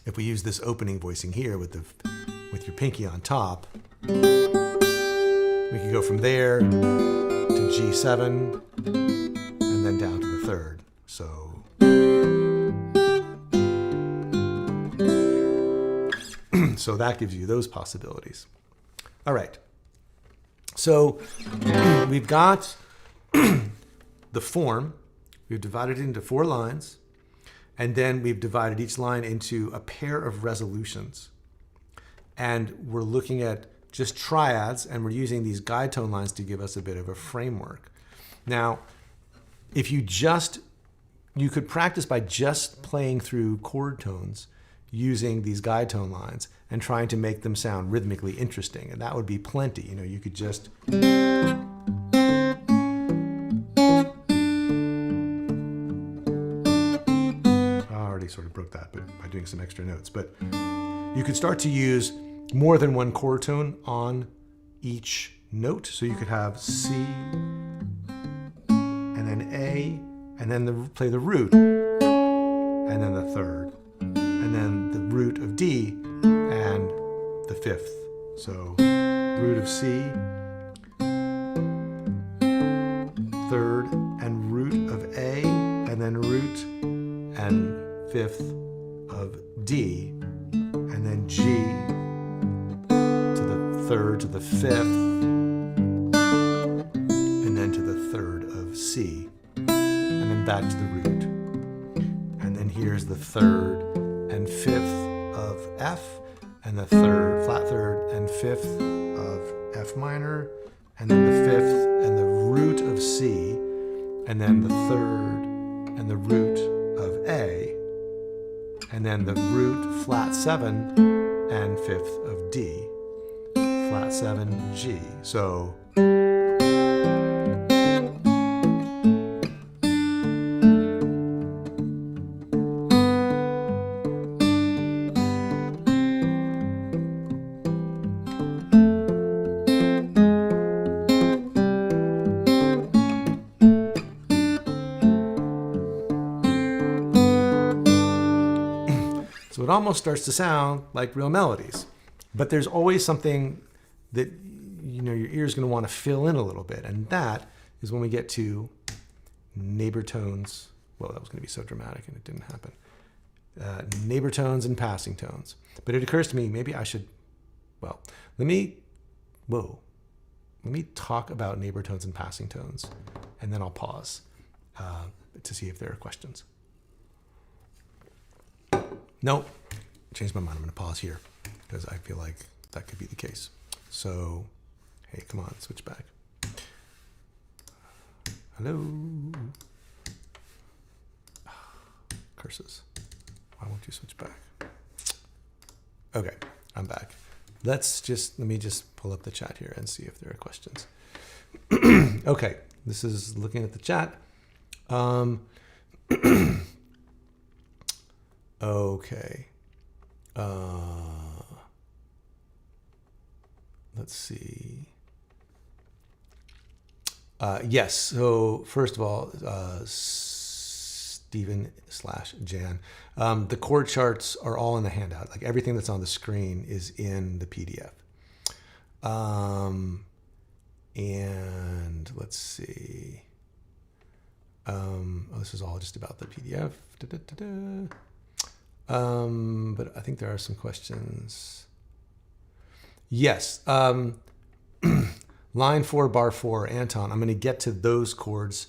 if we use this opening voicing here with your pinky on top, we could go from there to G7 and then down to the third. So that gives you those possibilities. All right. So we've got the form. We've divided it into 4 lines, and then we've divided each line into a pair of resolutions. And we're looking at just triads, and we're using these guide tone lines to give us a bit of a framework. Now, if you could practice by just playing through chord tones using these guide tone lines and trying to make them sound rhythmically interesting, and that would be plenty. You could just I already sort of broke that, but by doing some extra notes. But you could start to use more than one chord tone on each note. So you could have C and then A, and then play the root, and then the third, and then the root of D and the fifth. So root of C, third and root of A, and then root and fifth of D, and then G to the third to the fifth, and then to the third of C, and then back to the root. And then here's the third and fifth of F, and the third, flat third and fifth of F minor, and then the fifth and the root of C, and then the third and the root of A, and then the root, flat 7 and fifth of D, flat 7, G. So it almost starts to sound like real melodies, but there's always something that your ear's going to want to fill in a little bit, and that is when we get to neighbor tones. Well, that was going to be so dramatic, and it didn't happen. Neighbor tones and passing tones. But it occurs to me, maybe I should. Well, let me talk about neighbor tones and passing tones, and then I'll pause to see if there are questions. Nope, changed my mind. I'm going to pause here because I feel like that could be the case. So, hey, come on, switch back. Hello. Curses. Why won't you switch back? Okay, I'm back. Let me just pull up the chat here and see if there are questions. Okay, this is looking at the chat. Okay. Let's see. Yes. So first of all, Stephen/Jan, the chord charts are all in the handout. Like everything that's on the screen is in the PDF. And let's see. This is all just about the PDF. But I think there are some questions. Yes. Line 4, bar 4, Anton. I'm going to get to those chords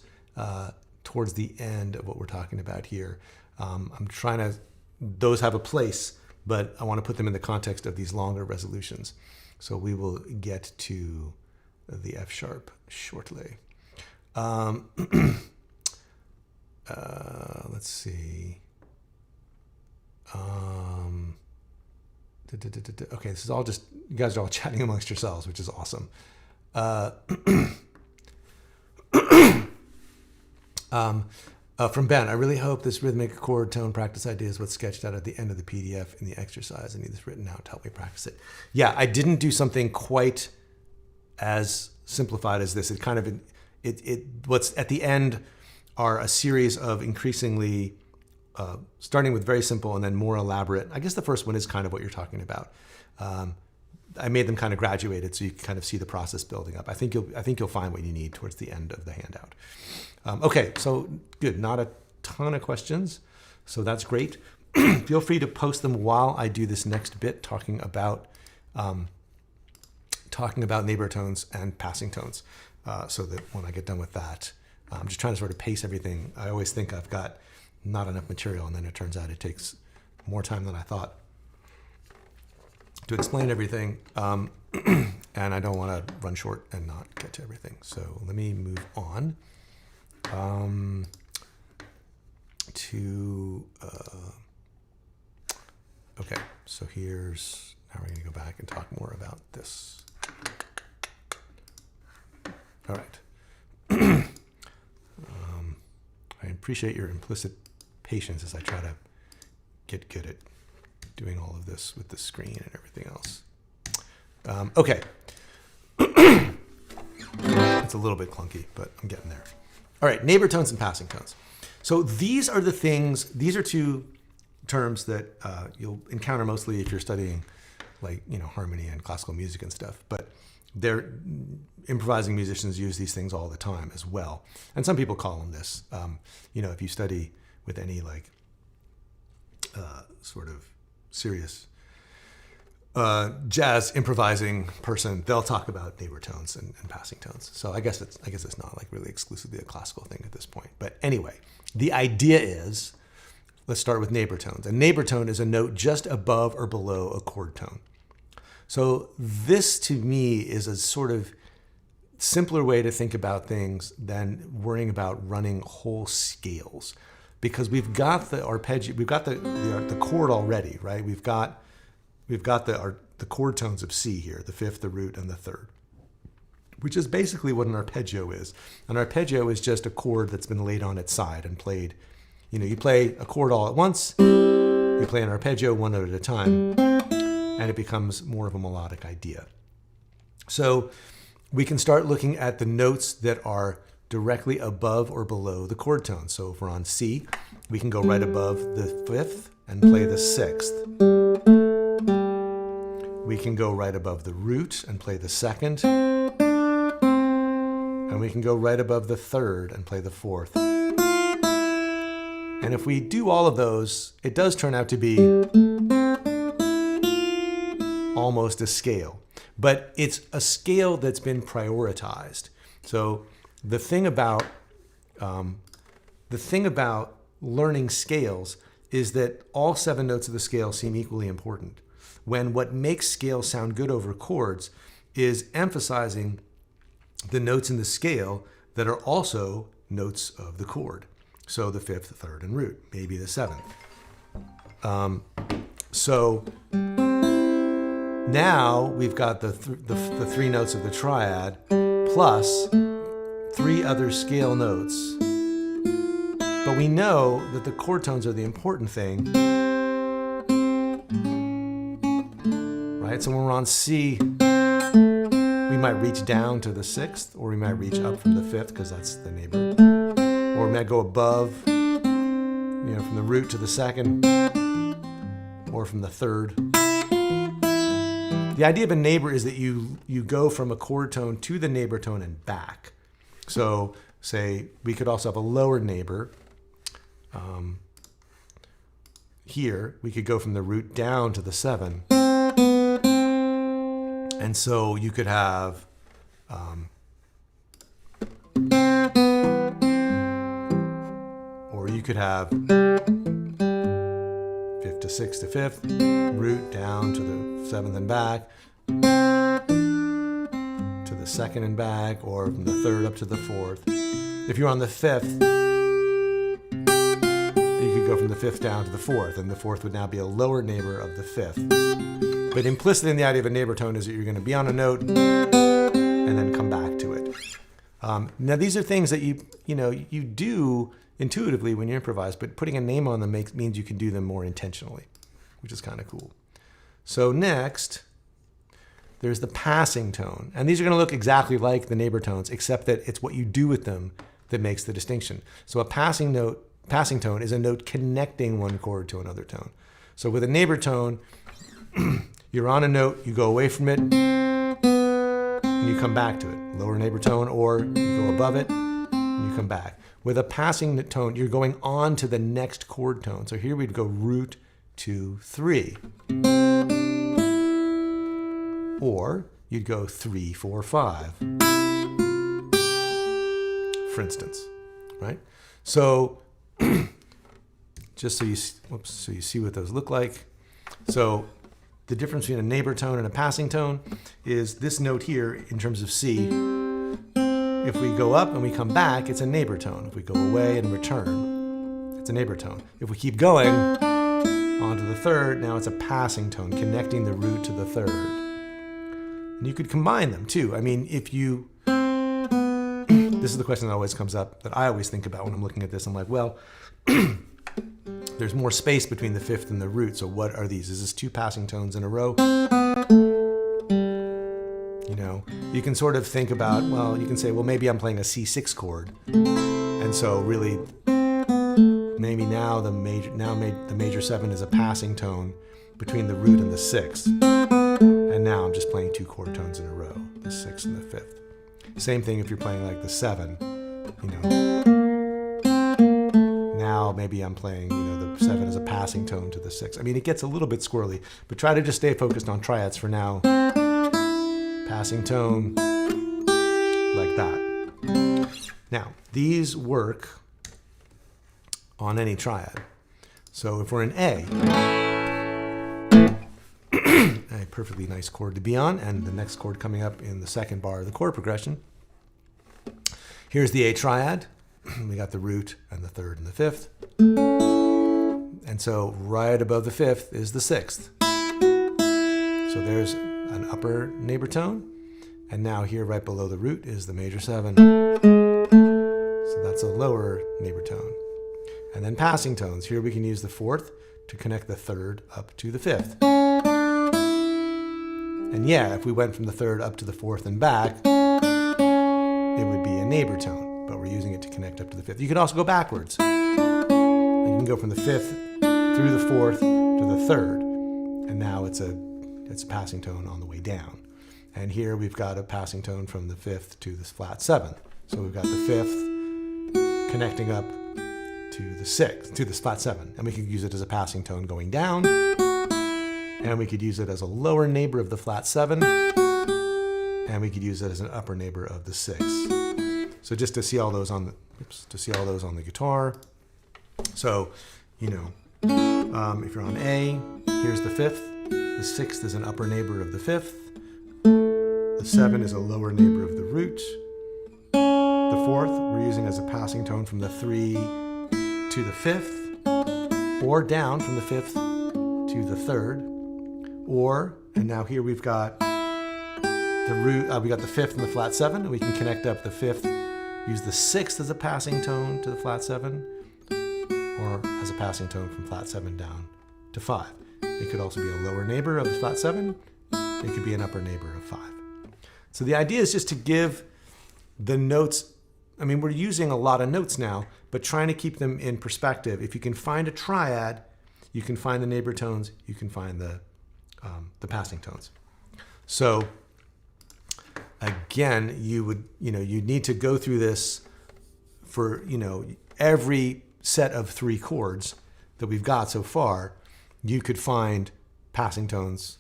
towards the end of what we're talking about here. I'm trying to, those have a place, but I want to put them in the context of these longer resolutions. So we will get to the F sharp shortly. Let's see. Okay, this is all just, you guys are all chatting amongst yourselves, which is awesome. From Ben, I really hope this rhythmic chord tone practice idea is what's sketched out at the end of the PDF in the exercise. I need this written out to help me practice it. Yeah, I didn't do something quite as simplified as this. It kind of, what's at the end are a series of increasingly, starting with very simple and then more elaborate. I guess the first one is kind of what you're talking about. I made them kind of graduated so you can kind of see the process building up. I think you'll find what you need towards the end of the handout. Okay, so good. Not a ton of questions, so that's great. Feel free to post them while I do this next bit, talking about neighbor tones and passing tones, so that when I get done with that, I'm just trying to sort of pace everything. I always think I've got not enough material, and then it turns out it takes more time than I thought to explain everything, and I don't want to run short and not get to everything. So let me move on to, okay, so now we're going to go back and talk more about this. All right. I appreciate your implicit patience as I try to get good at doing all of this with the screen and everything else. Okay. It's a little bit clunky, but I'm getting there. All right, neighbor tones and passing tones. So these are the things, these are two terms that you'll encounter mostly if you're studying like, harmony and classical music and stuff, but improvising musicians use these things all the time as well. And some people call them this. If you study with any like sort of serious jazz improvising person, they'll talk about neighbor tones and passing tones. So I guess it's not like really exclusively a classical thing at this point. But anyway, the idea is, let's start with neighbor tones. A neighbor tone is a note just above or below a chord tone. So this to me is a sort of simpler way to think about things than worrying about running whole scales, because we've got the arpeggio, we've got the chord already, right? We've got the chord tones of C here, the fifth, the root, and the third, which is basically what an arpeggio is. An arpeggio is just a chord that's been laid on its side and played. You play a chord all at once, you play an arpeggio one note at a time, and it becomes more of a melodic idea. So we can start looking at the notes that are directly above or below the chord tone. So if we're on C, we can go right above the fifth and play the sixth. We can go right above the root and play the second. And we can go right above the third and play the fourth. And if we do all of those, it does turn out to be almost a scale. But it's a scale that's been prioritized. So the thing about learning scales is that all 7 notes of the scale seem equally important, when what makes scales sound good over chords is emphasizing the notes in the scale that are also notes of the chord. So the fifth, the third, and root, maybe the seventh. So now we've got the 3 notes of the triad plus 3 other scale notes. But we know that the chord tones are the important thing, right? So when we're on C, we might reach down to the 6th, or we might reach up from the 5th because that's the neighbor. Or we might go above, from the root to the 2nd, or from the 3rd. The idea of a neighbor is that you go from a chord tone to the neighbor tone and back. So say we could also have a lower neighbor. Here, we could go from the root down to the 7. And so you could have or you could have 5th to 6th to 5th, root down to the 7th and back, to the 2nd and back, or from the 3rd up to the 4th. If you're on the 5th, you could go from the 5th down to the 4th, and the 4th would now be a lower neighbor of the 5th. But implicit in the idea of a neighbor tone is that you're going to be on a note and then come back to it. Now these are things that you do intuitively when you improvise, but putting a name on them means you can do them more intentionally, which is kind of cool. So next, there's the passing tone. And these are going to look exactly like the neighbor tones, except that it's what you do with them that makes the distinction. So a passing tone is a note connecting one chord to another tone. So with a neighbor tone, you're on a note, you go away from it, and you come back to it. Lower neighbor tone, or you go above it, and you come back. With a passing tone, you're going on to the next chord tone. So here we'd go root 2, 3. Or you'd go 3, 4, 5. For instance, right? So just so you see what those look like. So the difference between a neighbor tone and a passing tone is this note here in terms of C. If we go up and we come back, it's a neighbor tone. If we go away and return, it's a neighbor tone. If we keep going on to the 3rd, now it's a passing tone, connecting the root to the 3rd. And you could combine them too. I mean, if you, this is the question that always comes up, that I always think about when I'm looking at this. I'm like, well, there's more space between the 5th and the root, so what are these? Is this 2 passing tones in a row? You can sort of think about, well, you can say, well, maybe I'm playing a C6 chord. And so really, maybe now the major 7 is a passing tone between the root and the 6th. And now I'm just playing 2 chord tones in a row, the 6th and the 5th. Same thing if you're playing like the 7, Now maybe I'm playing, the 7 is a passing tone to the 6. I mean, it gets a little bit squirrely, but try to just stay focused on triads for now. Passing tone, like that. Now, these work on any triad. So if we're in A, a perfectly nice chord to be on, and the next chord coming up in the 2nd bar of the chord progression. Here's the A triad. We got the root and the 3rd and the 5th. And so right above the 5th is the 6th. So there's an upper neighbor tone. And now here right below the root is the major 7. So that's a lower neighbor tone. And then passing tones. Here we can use the 4th to connect the 3rd up to the 5th. And yeah, if we went from the 3rd up to the 4th and back, it would be a neighbor tone, but we're using it to connect up to the 5th. You could also go backwards. You can go from the 5th through the 4th to the 3rd, and now it's a passing tone on the way down. And here we've got a passing tone from the 5th to this flat 7th. So we've got the 5th connecting up to the 6th, to this flat 7. And we could use it as a passing tone going down. And we could use it as a lower neighbor of the flat 7. And we could use it as an upper neighbor of the 6. So just to see all those on the guitar. So, if you're on A, here's the 5th. The 6th is an upper neighbor of the 5th. The 7 is a lower neighbor of the root. The 4th we're using as a passing tone from the 3 to the 5th, or down from the 5th to the 3rd. And now here we've got the root, we got the 5th and the flat 7, and we can connect up the 5th, use the 6th as a passing tone to the flat 7, or as a passing tone from flat 7 down to 5. It could also be a lower neighbor of the flat 7. It could be an upper neighbor of 5. So the idea is just to give the notes, I mean, we're using a lot of notes now, but trying to keep them in perspective. If you can find a triad, you can find the neighbor tones, you can find the passing tones. So again, you'd need to go through this for, every set of 3 chords that we've got so far, you could find passing tones,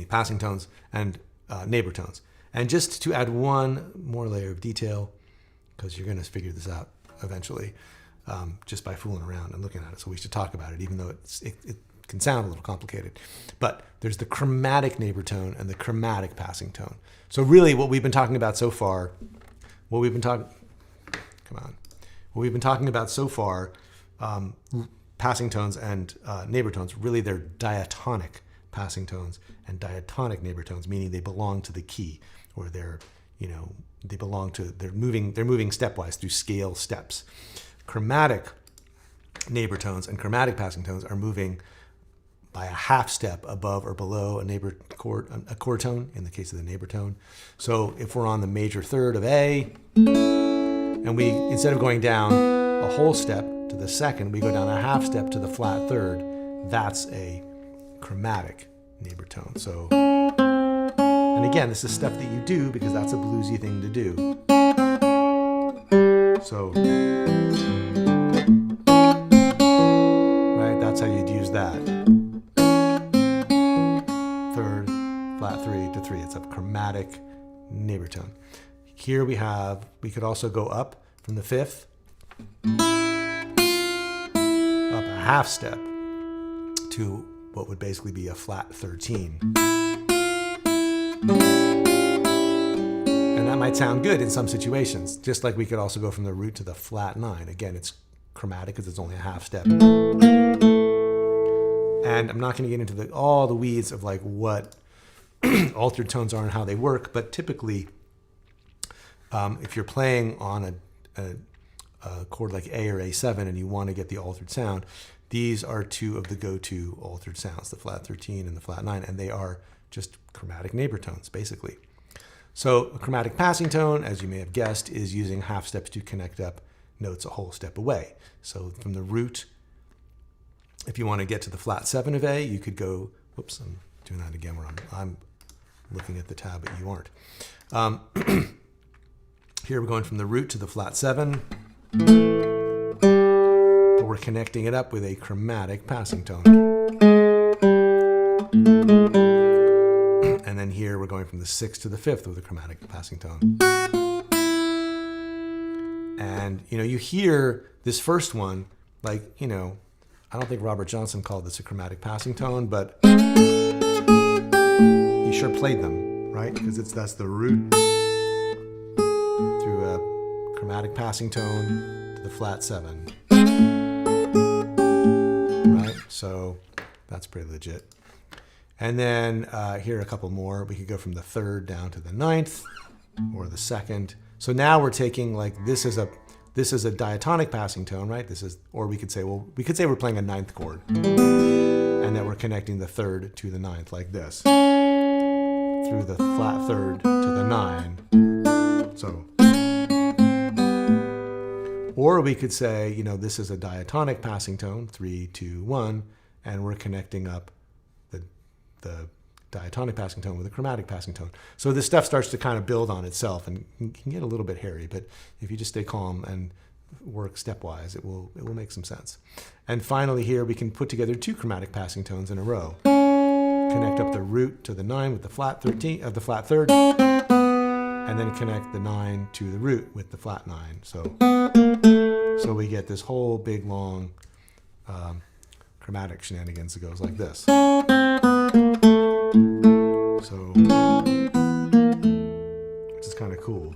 passing tones and neighbor tones. And just to add one more layer of detail, because you're going to figure this out eventually, just by fooling around and looking at it. So we should talk about it, even though it can sound a little complicated. But there's the chromatic neighbor tone and the chromatic passing tone. So really what we've been talking about so far, passing tones and neighbor tones, really they're diatonic passing tones and diatonic neighbor tones, meaning they belong to the key, or they're moving stepwise through scale steps. Chromatic neighbor tones and chromatic passing tones are moving by a half step above or below a neighbor chord, a chord tone in the case of the neighbor tone. So if we're on the major third of A, and we, instead of going down a whole step to the second, we go down a half step to the flat third, that's a chromatic neighbor tone. So, and again, this is stuff that you do because that's a bluesy thing to do. So, right, that's how you'd use that. Third, flat 3 to 3. It's a chromatic neighbor tone. Here we could also go up from the 5th, up a half step to what would basically be a flat 13. And that might sound good in some situations, just like we could also go from the root to the flat 9. Again, it's chromatic because it's only a half step. And I'm not going to get into all the weeds of like what altered tones are and how they work, but typically, if you're playing on a chord like A or A7 and you want to get the altered sound, these are 2 of the go-to altered sounds, the flat 13 and the flat 9, and they are just chromatic neighbor tones, basically. So a chromatic passing tone, as you may have guessed, is using half steps to connect up notes a whole step away. So from the root, if you want to get to the flat 7 of A, you could go, whoops, I'm doing that again where I'm looking at the tab, but you aren't. Here we're going from the root to the flat 7, but we're connecting it up with a chromatic passing tone. And then here we're going from the 6th to the 5th with a chromatic passing tone. And, you hear this first one, like, I don't think Robert Johnson called this a chromatic passing tone, but he sure played them, right? Because that's the root through a chromatic passing tone to the flat 7. Right? So that's pretty legit. And then here are a couple more. We could go from the 3rd down to the 9th or the 2nd. So now we're taking this is a diatonic passing tone, right? Or we could say we're playing a 9th chord, and then we're connecting the 3rd to the 9th like this, through the flat 3rd to the 9. So, or we could say, this is a diatonic passing tone, 3, 2, 1, and we're connecting up the diatonic passing tone with a chromatic passing tone. So this stuff starts to kind of build on itself and can get a little bit hairy, but if you just stay calm and work stepwise, it will make some sense. And finally here we can put together 2 chromatic passing tones in a row. Connect up the root to the 9 with the flat 13 of the flat 3rd, and then connect the 9 to the root with the flat 9. So we get this whole big long chromatic shenanigans that goes like this. So, which is kind of cool.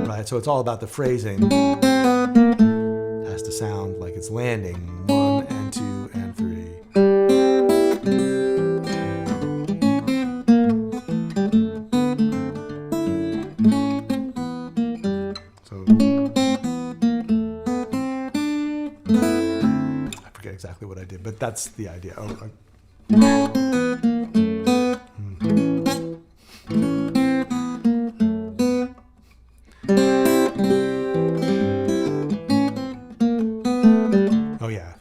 Right, so it's all about the phrasing. It has to sound like it's landing 1 and 2 and 3. Exactly what I did, but that's the idea. Oh yeah.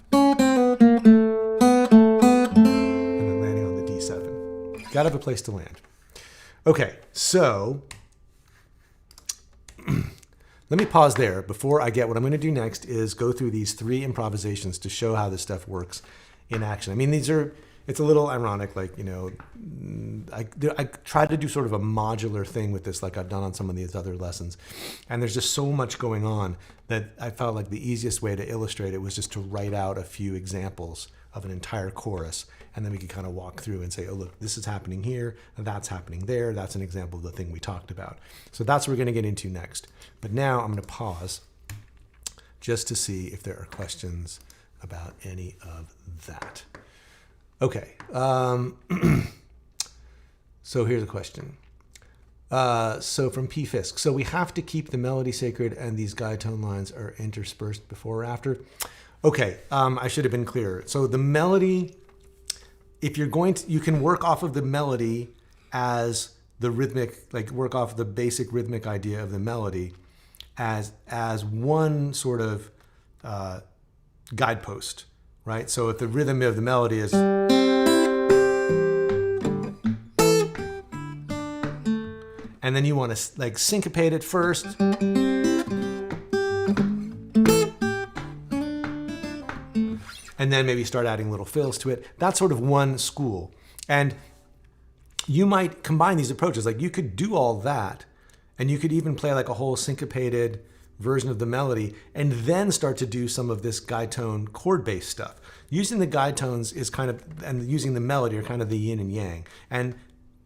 Got to have a place to land. Okay, so let me pause there before I get what I'm going to do next is go through these 3 improvisations to show how this stuff works in action. I mean, it's a little ironic, like, you know, I tried to do sort of a modular thing with this like I've done on some of these other lessons. And there's just so much going on that I felt like the easiest way to illustrate it was just to write out a few examples of an entire chorus. And then we could kind of walk through and say, oh, look, this is happening here, and that's happening there. That's an example of the thing we talked about. So that's what we're going to get into next. But now I'm going to pause just to see if there are questions about any of that. Okay. So here's a question. So from P. Fisk. So we have to keep the melody sacred and these guide tone lines are interspersed before or after. Okay. I should have been clearer. So the melody, if you're going to, you can work off of the melody as the rhythmic, like work off the basic rhythmic idea of the melody as one sort of guidepost, right? So if the rhythm of the melody is, and then you want to like syncopate it first, and then maybe start adding little fills to it. That's sort of one school. And you might combine these approaches. Like you could do all that, and you could even play like a whole syncopated version of the melody, and then start to do some of this guide tone chord-based stuff. Using the guide tones is kind of, and using the melody are kind of the yin and yang. And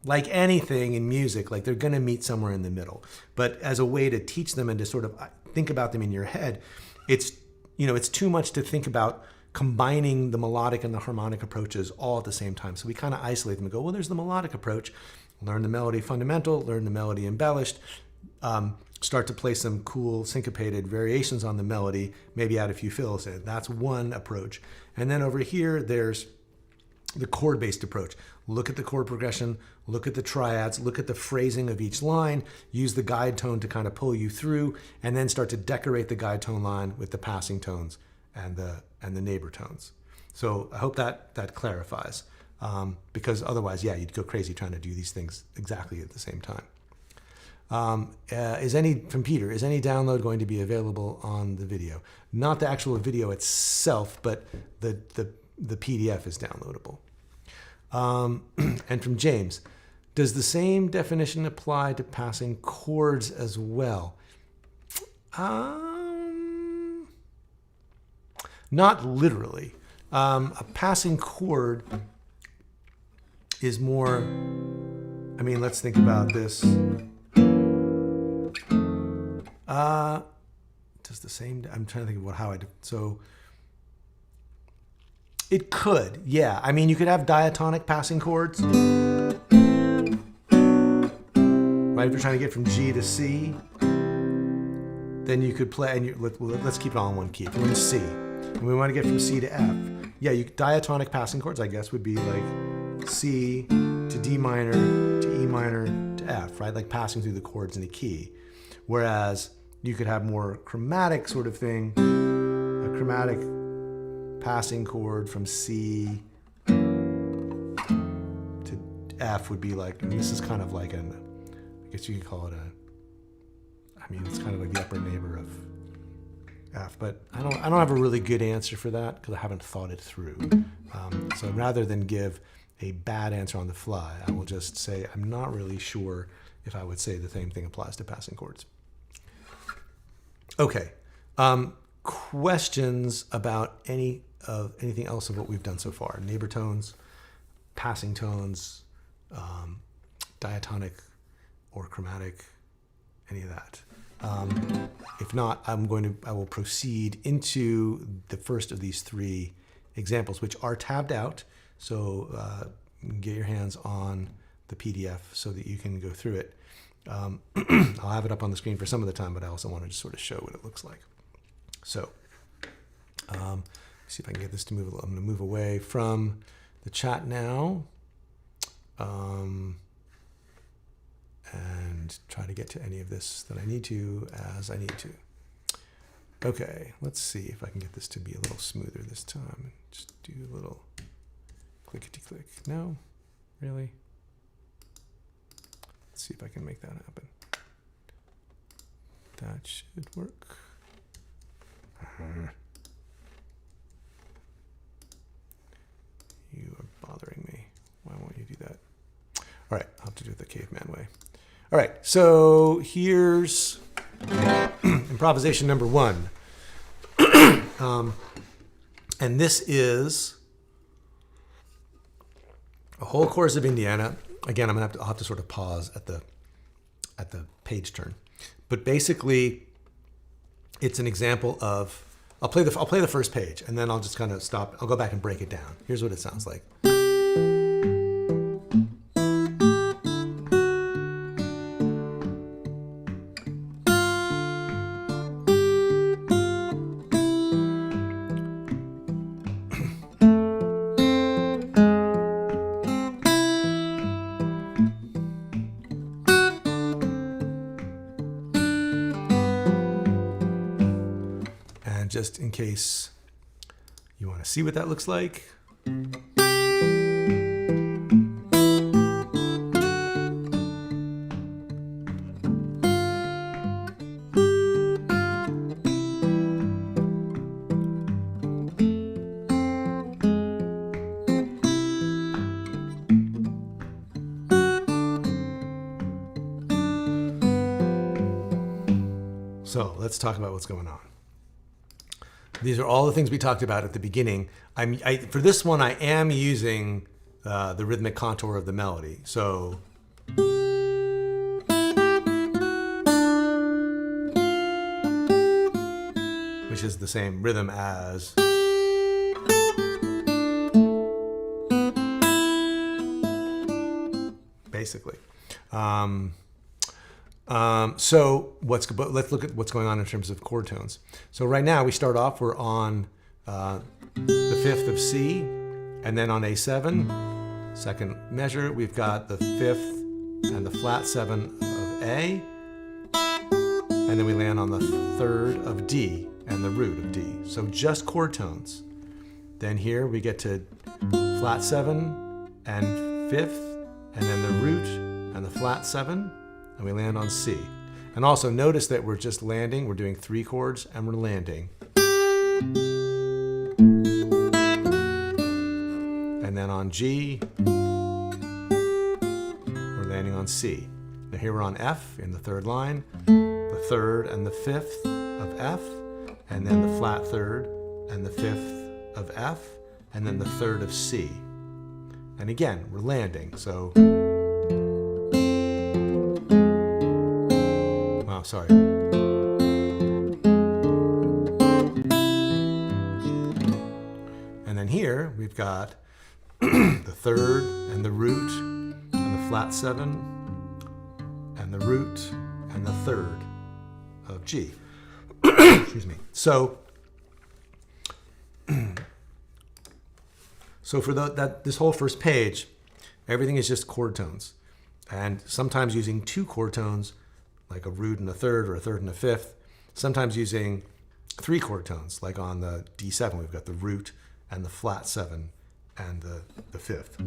like anything in music, like they're going to meet somewhere in the middle. But as a way to teach them and to sort of think about them in your head, it's, you know, it's too much to think about combining the melodic and the harmonic approaches all at the same time. So we kind of isolate them and go, well, there's the melodic approach. Learn the melody fundamental, learn the melody embellished, start to play some cool syncopated variations on the melody, maybe add a few fills in. That's one approach. And then over here, there's the chord-based approach. Look at the chord progression, look at the triads, look at the phrasing of each line, use the guide tone to kind of pull you through, and then start to decorate the guide tone line with the passing tones and the neighbor tones. So I hope that clarifies, because otherwise, yeah, you'd go crazy trying to do these things exactly at the same time. From Peter, is any download going to be available on the video? Not the actual video itself, but the PDF is downloadable. And from James, does the same definition apply to passing chords as well? Not literally. A passing chord is more, I mean, let's think about this. Does the same, I'm trying to think of how I do. So it could, yeah. I mean, you could have diatonic passing chords, right? If you're trying to get from G to C, then you could play, and let's keep it all in one key. If you're in C, and we want to get from C to F, yeah, diatonic passing chords, I guess, would be like C to D minor to E minor to F, right? Like passing through the chords in a key. Whereas you could have more chromatic sort of thing, a chromatic passing chord from C to F would be like, and this is kind of like I guess you could call it it's kind of like the upper neighbor of F, but I don't have a really good answer for that because I haven't thought it through. So rather than give a bad answer on the fly, I will just say I'm not really sure if I would say the same thing applies to passing chords. Okay. Questions about anything else of what we've done so far? Neighbor tones, passing tones, diatonic or chromatic, any of that. If not, I will proceed into the first of these 3 examples, which are tabbed out. So get your hands on the PDF so that you can go through it. I'll have it up on the screen for some of the time, but I also want to just sort of show what it looks like. So, see if I can get this to move. I'm going to move away from the chat now, and try to get to any of this that I need to as I need to. Okay, let's see if I can get this to be a little smoother this time. Just do a little clickety-click. No, really? Let's see if I can make that happen. That should work. You are bothering me. Why won't you do that? All right, I'll have to do it the caveman way. All right, so here's improvisation number 1. And this is a whole chorus of Indiana. Again, I'll have to sort of pause at the page turn. But basically, it's an example of, I'll play the first page, and then I'll just kind of stop. I'll go back and break it down. Here's what it sounds like. Just in case you want to see what that looks like. So let's talk about what's going on. These are all the things we talked about at the beginning. For this one, I am using the rhythmic contour of the melody. So, which is the same rhythm as. Basically. So let's look at what's going on in terms of chord tones. So right now we start off, we're on the 5th of C, and then on A7, second measure, we've got the 5th and the flat 7 of A, and then we land on the 3rd of D and the root of D. So just chord tones. Then here we get to flat 7 and 5th, and then the root and the flat 7, and we land on C. And also notice that we're just landing, we're doing 3 chords and we're landing. And then on G, we're landing on C. Now here we're on F in the 3rd line, the 3rd and the 5th of F, and then the flat 3rd and the 5th of F, and then the 3rd of C. And again, we're landing, so. Sorry. And then here we've got the 3rd and the root and the flat 7 and the root and the 3rd of G. Excuse me. So for this whole first page, everything is just chord tones, and sometimes using 2 chord tones, like a root and a 3rd or a 3rd and a 5th. Sometimes using 3 chord tones, like on the D7, we've got the root and the flat 7 and the 5th,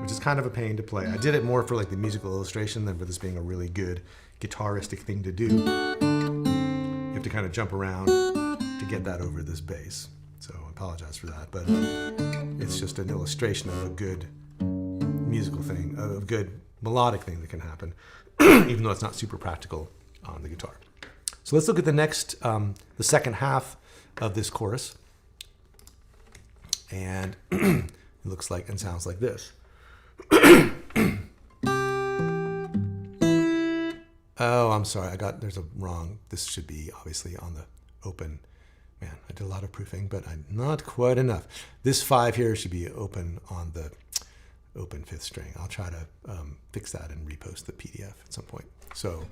which is kind of a pain to play. I did it more for like the musical illustration than for this being a really good guitaristic thing to do. You have to kind of jump around to get that over this bass. So I apologize for that, but it's just an illustration of a good musical thing, of a good melodic thing that can happen, even though it's not super practical on the guitar. So let's look at the next, the second half of this chorus. And it looks like and sounds like this. Oh, I'm sorry, there's a wrong. This should be obviously on the open. Man, I did a lot of proofing, but not quite enough. This 5 here should be open on the open 5th string. I'll try to fix that and repost the PDF at some point. So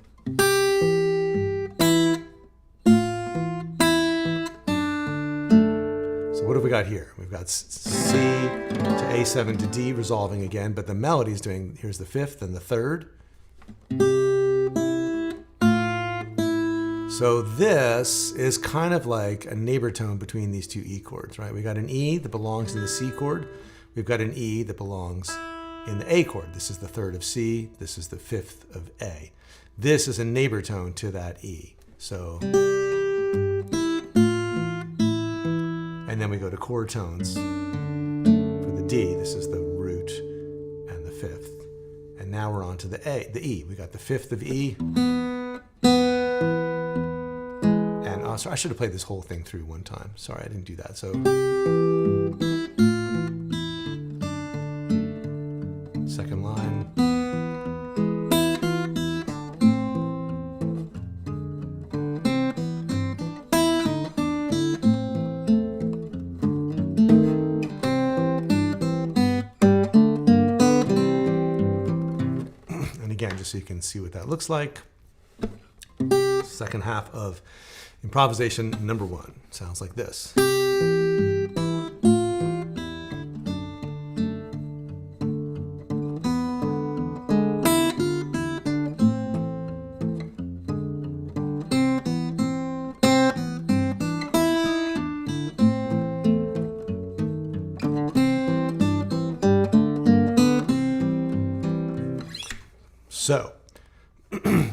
what have we got here? We've got C to A7 to D resolving again, but the melody's doing, here's the 5th and the 3rd. So this is kind of like a neighbor tone between these 2 E chords, right? We got an E that belongs to the C chord. We've got an E that belongs in the A chord. This is the third of C. This is the fifth of A. This is a neighbor tone to that E. So, and then we go to chord tones. For the D, this is the root and the fifth. And now we're on to the E. We got the fifth of E. And sorry, I should have played this whole thing through one time. Sorry, I didn't do that. So, second line. Again, just so you can see what that looks like. Second half of improvisation number 1 sounds like this. So, we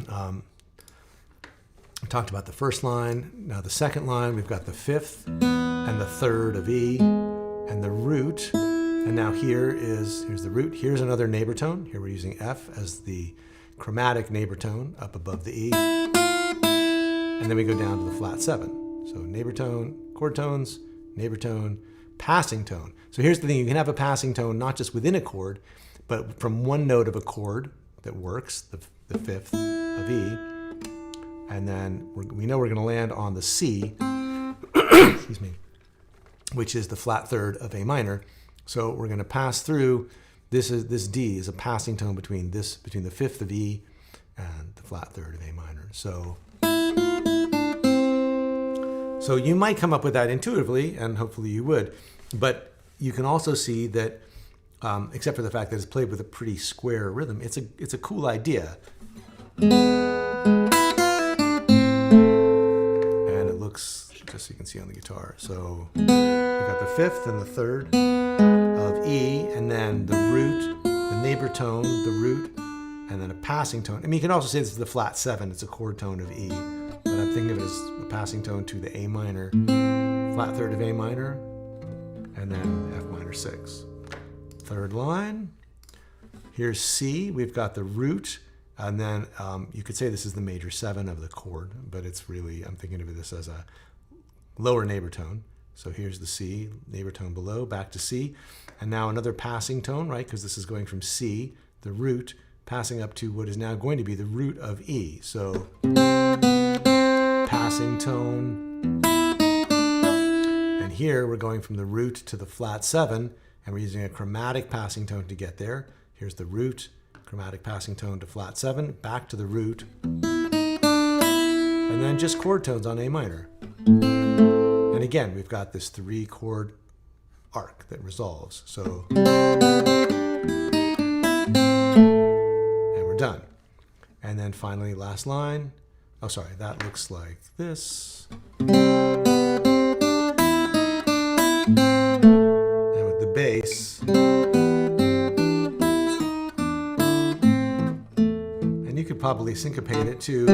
talked about the first line. Now the second line, we've got the fifth and the third of E and the root. And now here's the root. Here's another neighbor tone. Here we're using F as the chromatic neighbor tone up above the E. And then we go down to the flat 7. So neighbor tone, chord tones, neighbor tone, passing tone. So here's the thing. You can have a passing tone not just within a chord, but from one note of a chord that works, the fifth of E, and then we know we're going to land on the C, excuse me, which is the flat third of A minor. So we're going to pass through. This D is a passing tone between the fifth of E and the flat third of A minor. So you might come up with that intuitively, and hopefully you would, but you can also see that. Except for the fact that it's played with a pretty square rhythm, it's a cool idea. And it looks, just so you can see on the guitar. So we got the fifth and the third of E, and then the root, the neighbor tone, the root, and then a passing tone. I mean, you can also say this is the flat 7. It's a chord tone of E, but I'm thinking of it as a passing tone to the A minor, flat third of A minor, and then F minor 6. Third line, here's C, we've got the root, and then you could say this is the major 7 of the chord, but it's really, I'm thinking of this as a lower neighbor tone. So here's the C, neighbor tone below, back to C, and now another passing tone, right, because this is going from C, the root, passing up to what is now going to be the root of E. So passing tone, and here we're going from the root to the flat 7, and we're using a chromatic passing tone to get there. Here's the root, chromatic passing tone to flat 7, back to the root, and then just chord tones on A minor. And again, we've got this 3-chord arc that resolves. So, and we're done. And then finally, last line. Oh, sorry, that looks like this. Bass, and you could probably syncopate it too.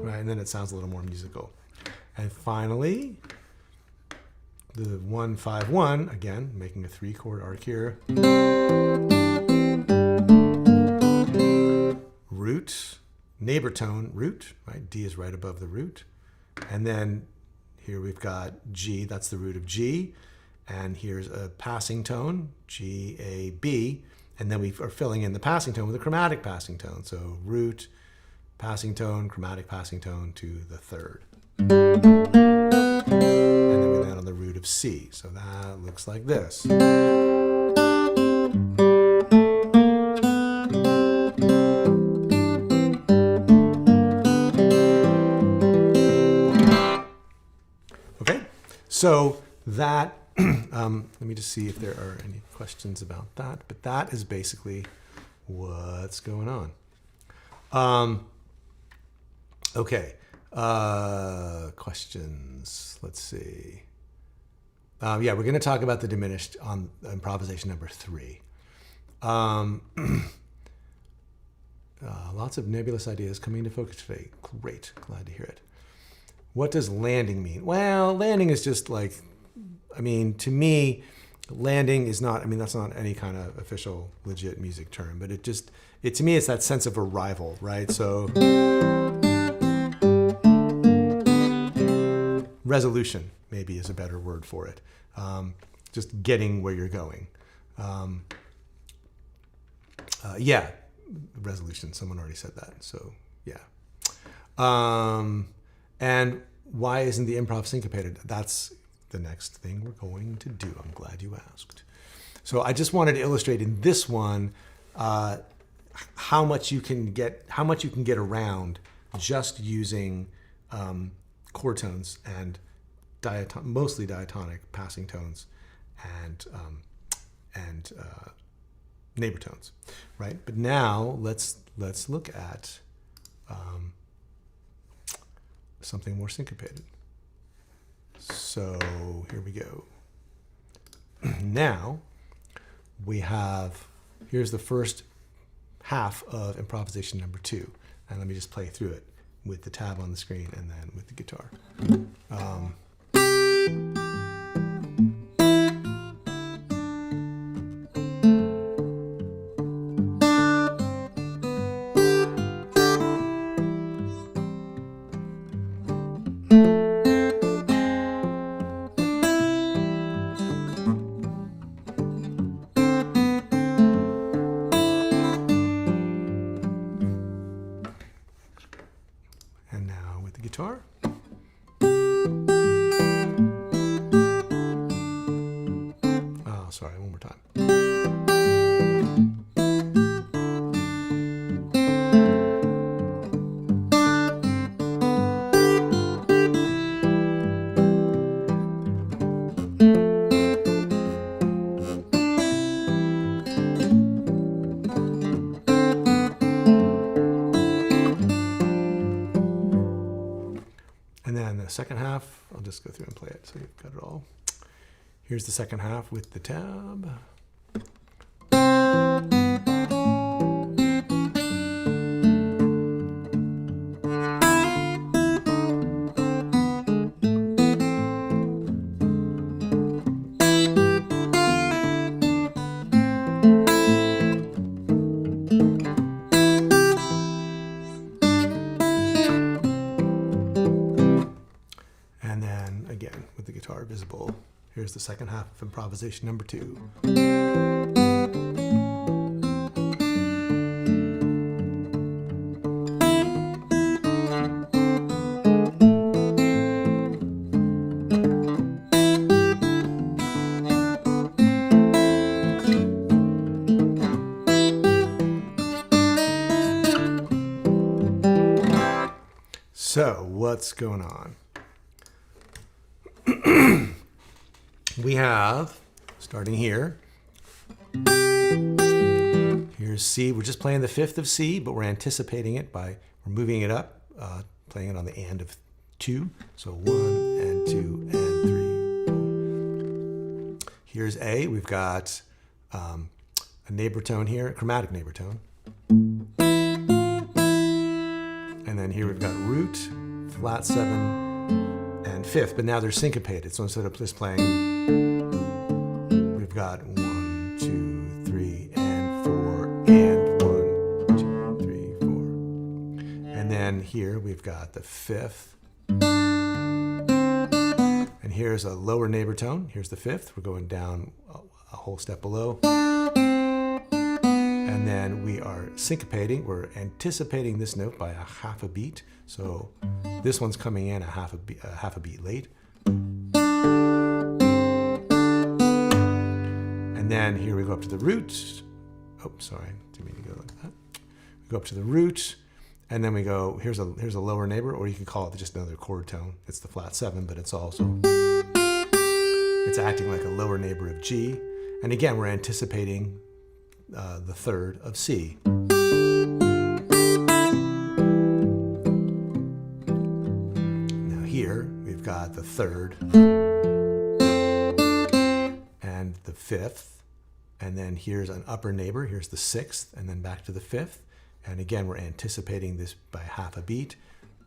Right, and then it sounds a little more musical. And finally, the 1-5-1, again, making a 3-chord arc here. Root, neighbor tone, root, right? D is right above the root. And then here we've got G, that's the root of G. And here's a passing tone, G, A, B. And then we are filling in the passing tone with a chromatic passing tone. So root, passing tone, chromatic passing tone to the third. And then we land on the root of C. So that looks like this. So that, let me just see if there are any questions about that, but that is basically what's going on. Okay. Questions. Let's see. Yeah, we're going to talk about the diminished on improvisation number 3. Lots of nebulous ideas coming into focus today. Great. Glad to hear it. What does landing mean? Well, landing is just like, I mean, to me, landing is not, I mean, that's not any kind of official, legit music term, but to me, it's that sense of arrival, right? So, resolution maybe is a better word for it. Just getting where you're going. Yeah, resolution. Someone already said that. So, yeah. And why isn't the improv syncopated? That's the next thing we're going to do. I'm glad you asked. So I just wanted to illustrate in this one how much you can get around just using chord tones and mostly diatonic passing tones and neighbor tones, right? But now let's look at something more syncopated. So here we go. Now we have, here's the first half of improvisation number 2. And let me just play through it with the tab on the screen and then with the guitar. And now with the guitar. Oh, sorry, one more time. And then the second half, I'll just go through and play it so you've got it all. Here's the second half with the tab. And then again with the guitar visible. Here's the second half of improvisation number 2. So what's going on? We have, starting here, here's C. We're just playing the 5th of C, but we're anticipating it by, we're moving it up, playing it on the and of 2. So 1 and 2 and 3. Here's A. We've got a neighbor tone here, a chromatic neighbor tone. And then here we've got root, flat 7, and 5th, but now they're syncopated. So instead of just playing, we've got 1, 2, 3, and 4, and 1, 2, 3, 4. And then here we've got the 5th. And here's a lower neighbor tone. Here's the 5th. We're going down a whole step below. And then we are syncopating. We're anticipating this note by a half a beat. So this one's coming in a half a beat late. And then here we go up to the root. Oh, sorry, didn't mean to go like that. We go up to the root, and then we go, here's a lower neighbor, or you can call it just another chord tone. It's the flat 7, but it's also, it's acting like a lower neighbor of G. And again, we're anticipating the 3rd of C. got the third and the fifth, and then here's an upper neighbor, here's the sixth, and then back to the fifth. And again, we're anticipating this by half a beat,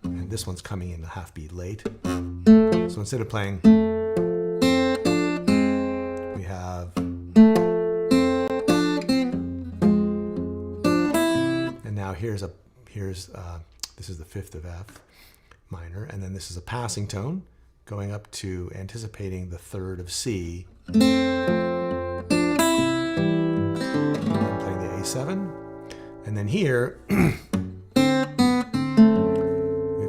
and this one's coming in a half beat late. So instead of playing, we have, and now this is the fifth of F minor, and then this is a passing tone going up to anticipating the third of C, and then playing the A7, and then here we've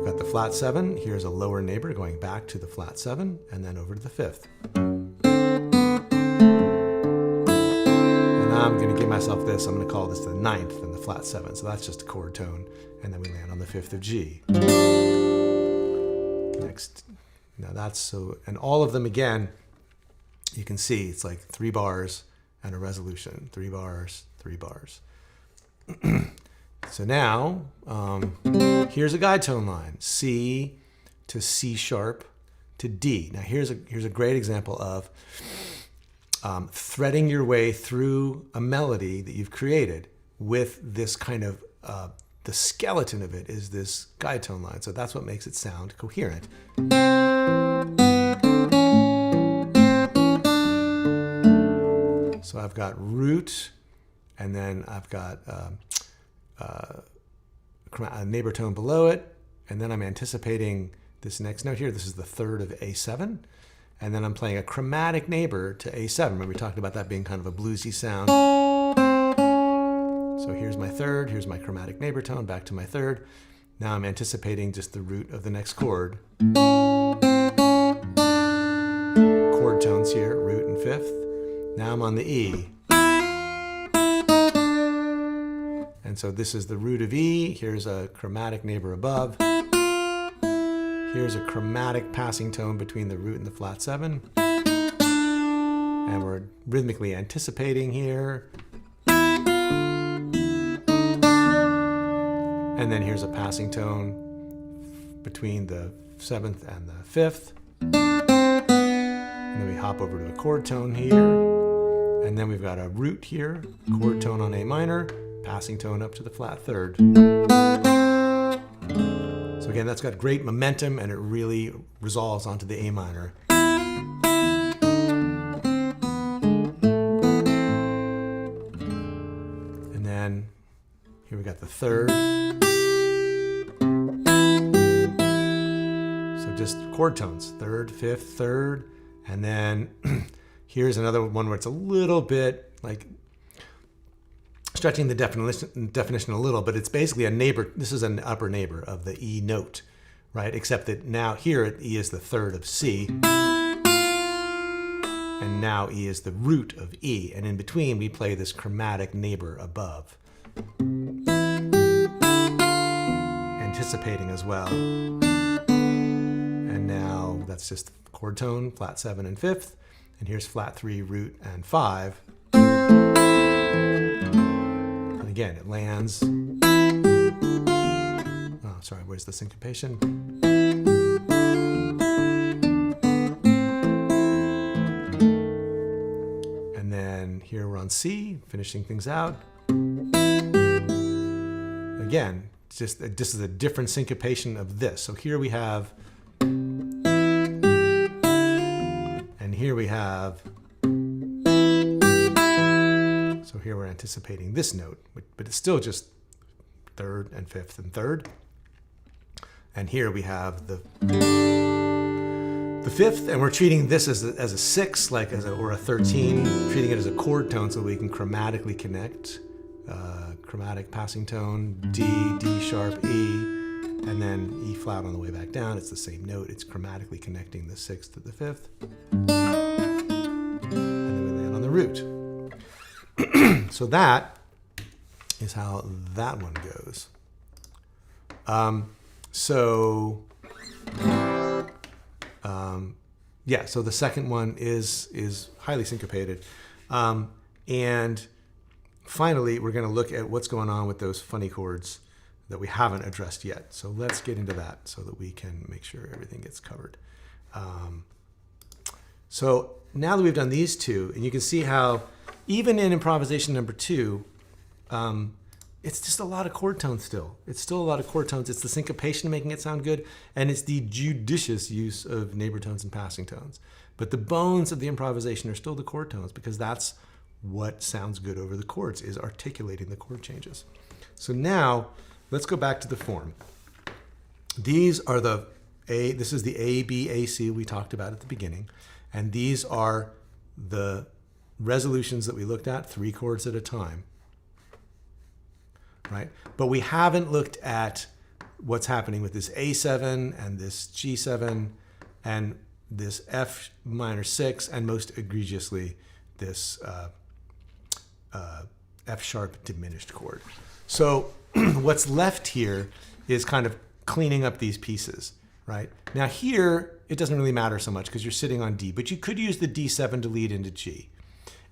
got the flat 7. Here's a lower neighbor going back to the flat 7, and then over to the fifth. And I'm going to give myself this. I'm going to call this the ninth and the flat 7. So that's just a chord tone, and then we land on the fifth of G. Next, now that's so, and all of them again, you can see it's like 3 bars and a resolution, 3 bars, 3 bars. So now, here's a guide tone line, C to C sharp to D. Now here's a great example of threading your way through a melody that you've created with this kind of, the skeleton of it is this guide tone line. So that's what makes it sound coherent. So I've got root, and then I've got a neighbor tone below it, and then I'm anticipating this next note here. This is the third of A7, and then I'm playing a chromatic neighbor to A7. Remember we talked about that being kind of a bluesy sound. So here's my third, here's my chromatic neighbor tone, back to my third. Now I'm anticipating just the root of the next chord. Chord tones here, root and fifth. Now I'm on the E. And so this is the root of E. Here's a chromatic neighbor above. Here's a chromatic passing tone between the root and the flat 7. And we're rhythmically anticipating here. And then here's a passing tone between the 7th and the 5th. And then we hop over to a chord tone here. And then we've got a root here, chord tone on A minor, passing tone up to the flat 3rd. So again, that's got great momentum, and it really resolves onto the A minor. And then here we got the 3rd. So just chord tones, 3rd, 5th, 3rd, and then here's another one where it's a little bit like stretching the definition a little, but it's basically a neighbor. This is an upper neighbor of the E note, right? Except that now here E is the 3rd of C, and now E is the root of E, and in between we play this chromatic neighbor above, anticipating as well. And now that's just chord tone, flat 7 and 5th, and here's flat 3, root, and 5. And again, it lands. Oh, sorry, where's the syncopation? And then here we're on C, finishing things out. Again, this is a different syncopation of this. So here we have, and here we have, so here we're anticipating this note, but it's still just 3rd and 5th and 3rd. And here we have the 5th, and we're treating this as a 6, like or a 13, treating it as a chord tone so we can chromatically connect. Chromatic passing tone, D, D sharp, E, and then E flat on the way back down. It's the same note. It's chromatically connecting the 6th to the 5th. And then we land on the root. So that is how that one goes. Yeah, so the second one is highly syncopated. And finally, we're going to look at what's going on with those funny chords that we haven't addressed yet. So let's get into that so that we can make sure everything gets covered. So now that we've done these two, and you can see how even in improvisation number 2, it's just a lot of chord tones still. It's still a lot of chord tones. It's the syncopation making it sound good, and it's the judicious use of neighbor tones and passing tones. But the bones of the improvisation are still the chord tones, because that's what sounds good over the chords, is articulating the chord changes. So now let's go back to the form. These are this is the A, B, A, C we talked about at the beginning. And these are the resolutions that we looked at, 3 chords at a time, right? But we haven't looked at what's happening with this A7 and this G7 and this F minor 6, and most egregiously, this F sharp diminished chord. So what's left here is kind of cleaning up these pieces, right? Now here, it doesn't really matter so much because you're sitting on D, but you could use the D7 to lead into G.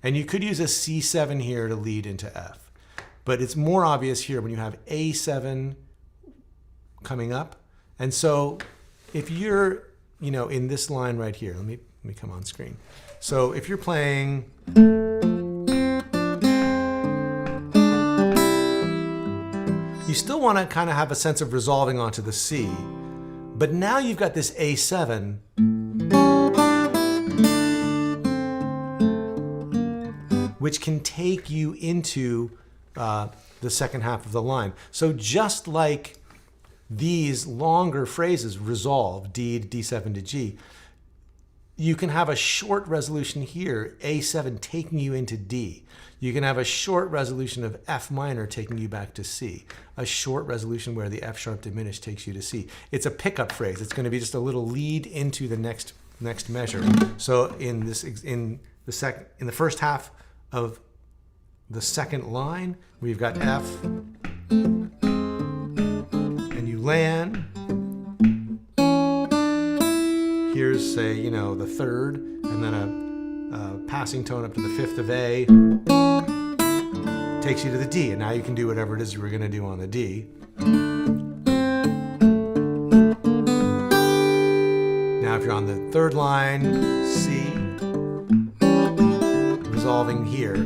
And you could use a C7 here to lead into F. But it's more obvious here when you have A7 coming up. And so if you're, in this line right here, let me come on screen. So if you're playing, you still want to kind of have a sense of resolving onto the C. But now you've got this A7, which can take you into the second half of the line. So just like these longer phrases resolve, D to D7 to G, you can have a short resolution here, A7 taking you into D. You can have a short resolution of F minor taking you back to C. A short resolution where the F sharp diminished takes you to C. It's a pickup phrase. It's going to be just a little lead into the next measure. So in the first half of the second line, we've got F, and you land. Here's, say, the third, and then a passing tone up to the 5th of A takes you to the D, and now you can do whatever it is you were going to do on the D. Now if you're on the third line, C, resolving here,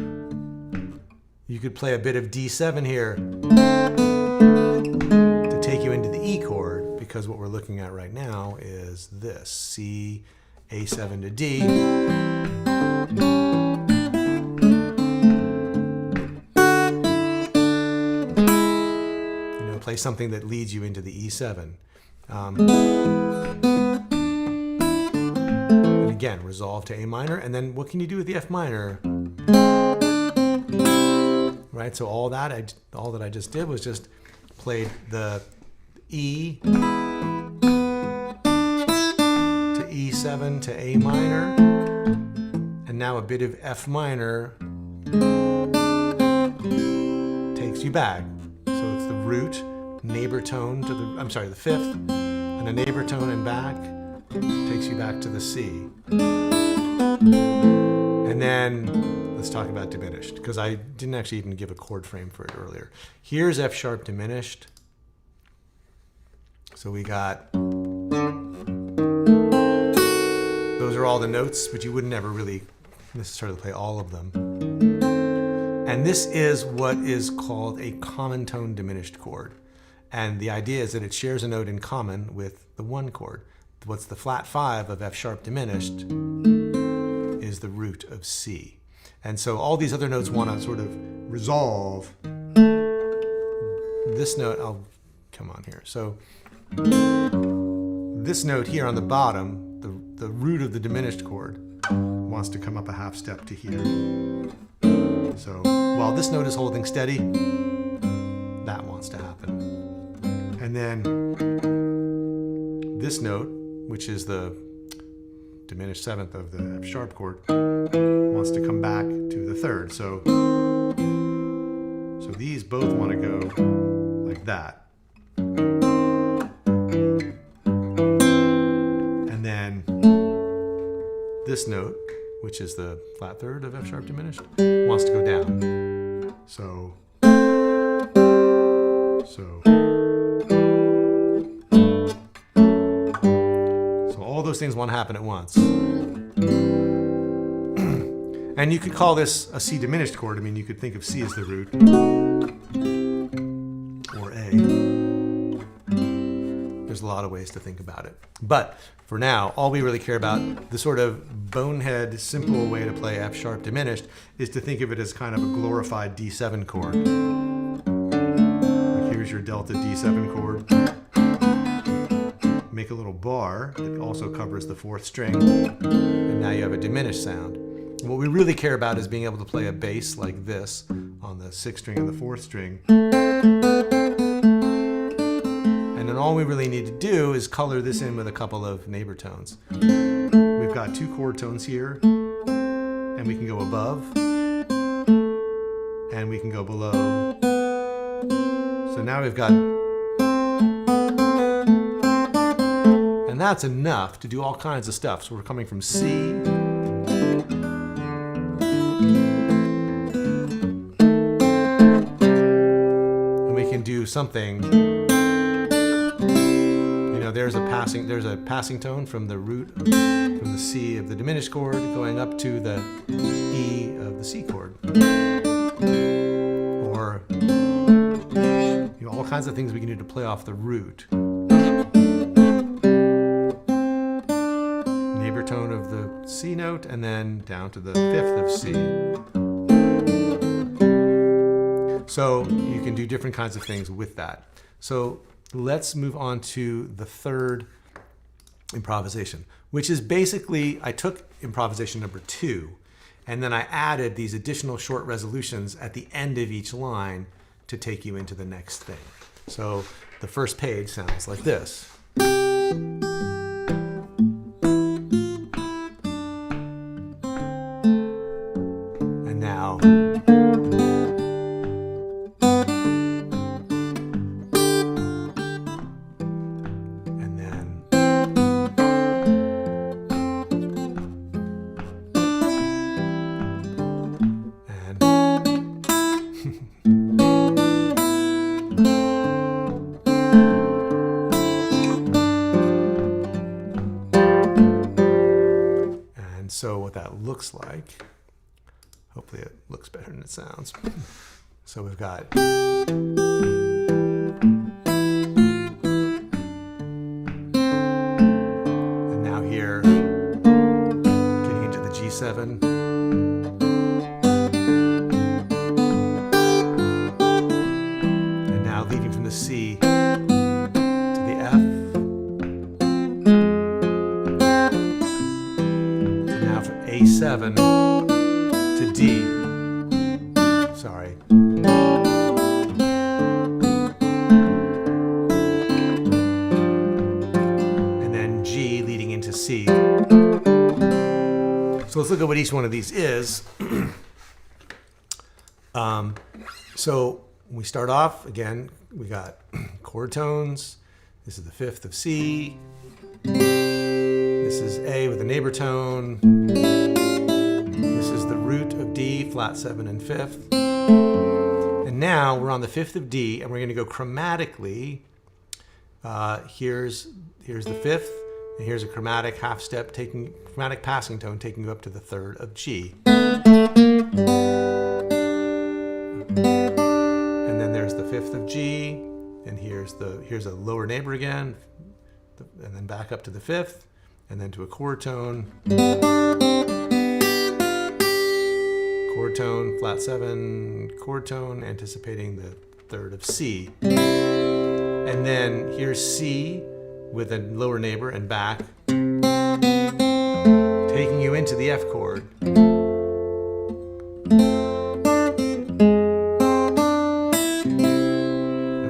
you could play a bit of D7 here to take you into the E chord, because what we're looking at right now is this, C, A7 to D. Play something that leads you into the E7. And again, resolve to A minor, and then what can you do with the F minor? Right, so all that I just did was just played the E to E7 to A minor, and now a bit of F minor takes you back. So it's the root, neighbor tone to the 5th, and a neighbor tone and back takes you back to the C. And then let's talk about diminished, because I didn't actually even give a chord frame for it earlier. Here's F sharp diminished. So we got, those are all the notes, but you would never really necessarily play all of them. And this is what is called a common tone diminished chord. And the idea is that it shares a note in common with the 1 chord. What's the flat 5 of F sharp diminished is the root of C. And so all these other notes want to sort of resolve this note. I'll come on here. So this note here on the bottom, the root of the diminished chord, wants to come up a half step to here. So while this note is holding steady, that wants to happen. And then this note, which is the diminished 7th of the F sharp chord, wants to come back to the 3rd. So these both want to go like that. And then this note, which is the flat 3rd of F sharp diminished, wants to go down. So all those things want to happen at once. And you could call this a C diminished chord. I mean, you could think of C as the root, or A. There's a lot of ways to think about it. But for now, all we really care about, the sort of bonehead, simple way to play F sharp diminished, is to think of it as kind of a glorified D7 chord. Like here's your delta D7 chord. Make a little bar that also covers the 4th string, and now you have a diminished sound. And what we really care about is being able to play a bass like this on the 6th string and the 4th string. And then all we really need to do is color this in with a couple of neighbor tones. We've got 2 chord tones here, and we can go above, and we can go below. So now we've got, and that's enough to do all kinds of stuff. So we're coming from C, and we can do something. There's a passing tone from the root, from the C of the diminished chord going up to the E of the C chord. Or all kinds of things we can do to play off the root. Neighbor tone of the C note, and then down to the 5th of C. So you can do different kinds of things with that. So let's move on to the 3rd improvisation, which is basically, I took improvisation number 2, and then I added these additional short resolutions at the end of each line to take you into the next thing. So the first page sounds like this. And now, so what that looks like, hopefully it looks better than it sounds. So we've got, and now here, getting into the G7. And now leading from the C to the F. A7 to D. Sorry. And then G leading into C. So let's look at what each one of these is. So we start off, again, we got chord tones. This is the 5th of C. This is A with a neighbor tone. This is the root of D, flat 7 and 5th. And now we're on the 5th of D, and we're going to go chromatically. Here's the 5th, and here's a chromatic half step, chromatic passing tone taking you up to the 3rd of G. And then there's the 5th of G, and here's a lower neighbor again, and then back up to the 5th, and then to a chord tone. Chord tone, flat 7, chord tone, anticipating the 3rd of C. And then here's C with a lower neighbor and back, taking you into the F chord. And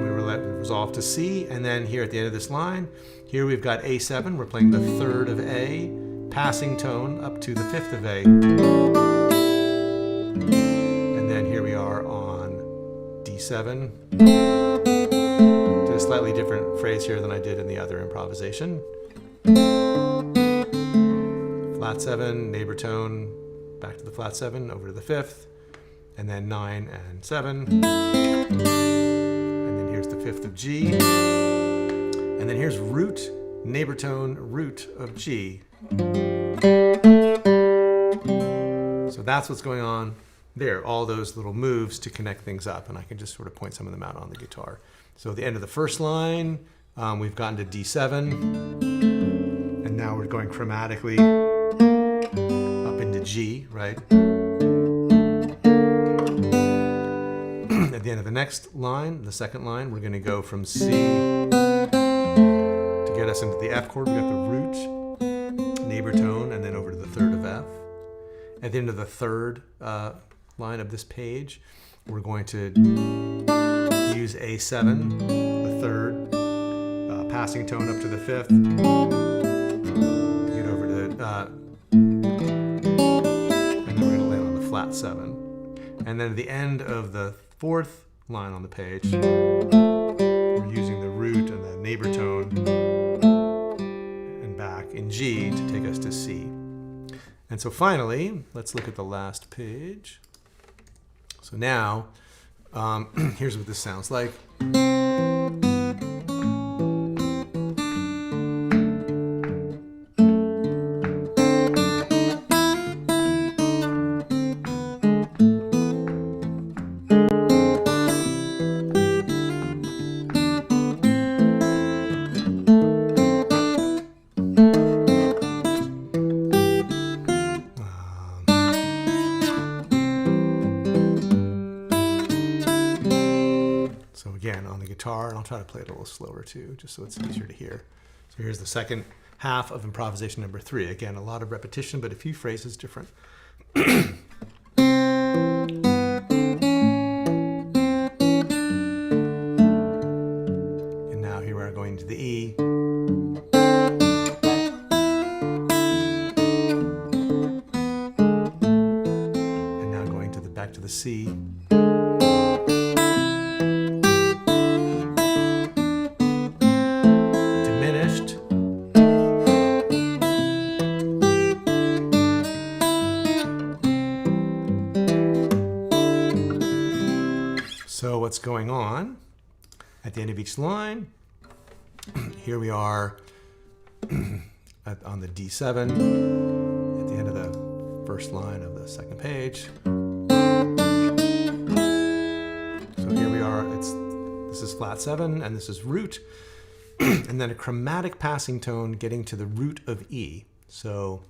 we resolve to C, and then here at the end of this line, here we've got A7, we're playing the 3rd of A, passing tone up to the 5th of A. And then here we are on D7. Did a slightly different phrase here than I did in the other improvisation. Flat 7, neighbor tone, back to the flat 7, over to the 5th, and then 9 and 7. And then here's the 5th of G. And then here's root neighbor tone, root of G. So that's what's going on there, all those little moves to connect things up, and I can just sort of point some of them out on the guitar. So at the end of the first line, we've gotten to D7, and now we're going chromatically up into G, right? At the end of the next line, the second line, we're going to go from C to get us into the F chord. We got the root, neighbor tone, and then over to the third of F. At the end of the third line of this page, we're going to use A7, the third, passing tone up to the fifth, get over to, and then we're going to land on the flat 7. And then at the end of the fourth line on the page, we're using the root and the neighbor tone and back in G to take us to C. And so finally, let's look at the last page. So now, here's what this sounds like. Again, on the guitar, and I'll try to play it a little slower too, just so it's easier to hear. So here's the second half of improvisation number 3. Again, a lot of repetition, but a few phrases different. And now here we are going to the E. And now going to the back to the C. So what's going on at the end of each line? Here we are on the D7 at the end of the first line of the second page. So here we are. This is flat 7 and this is root, and then a chromatic passing tone getting to the root of E. So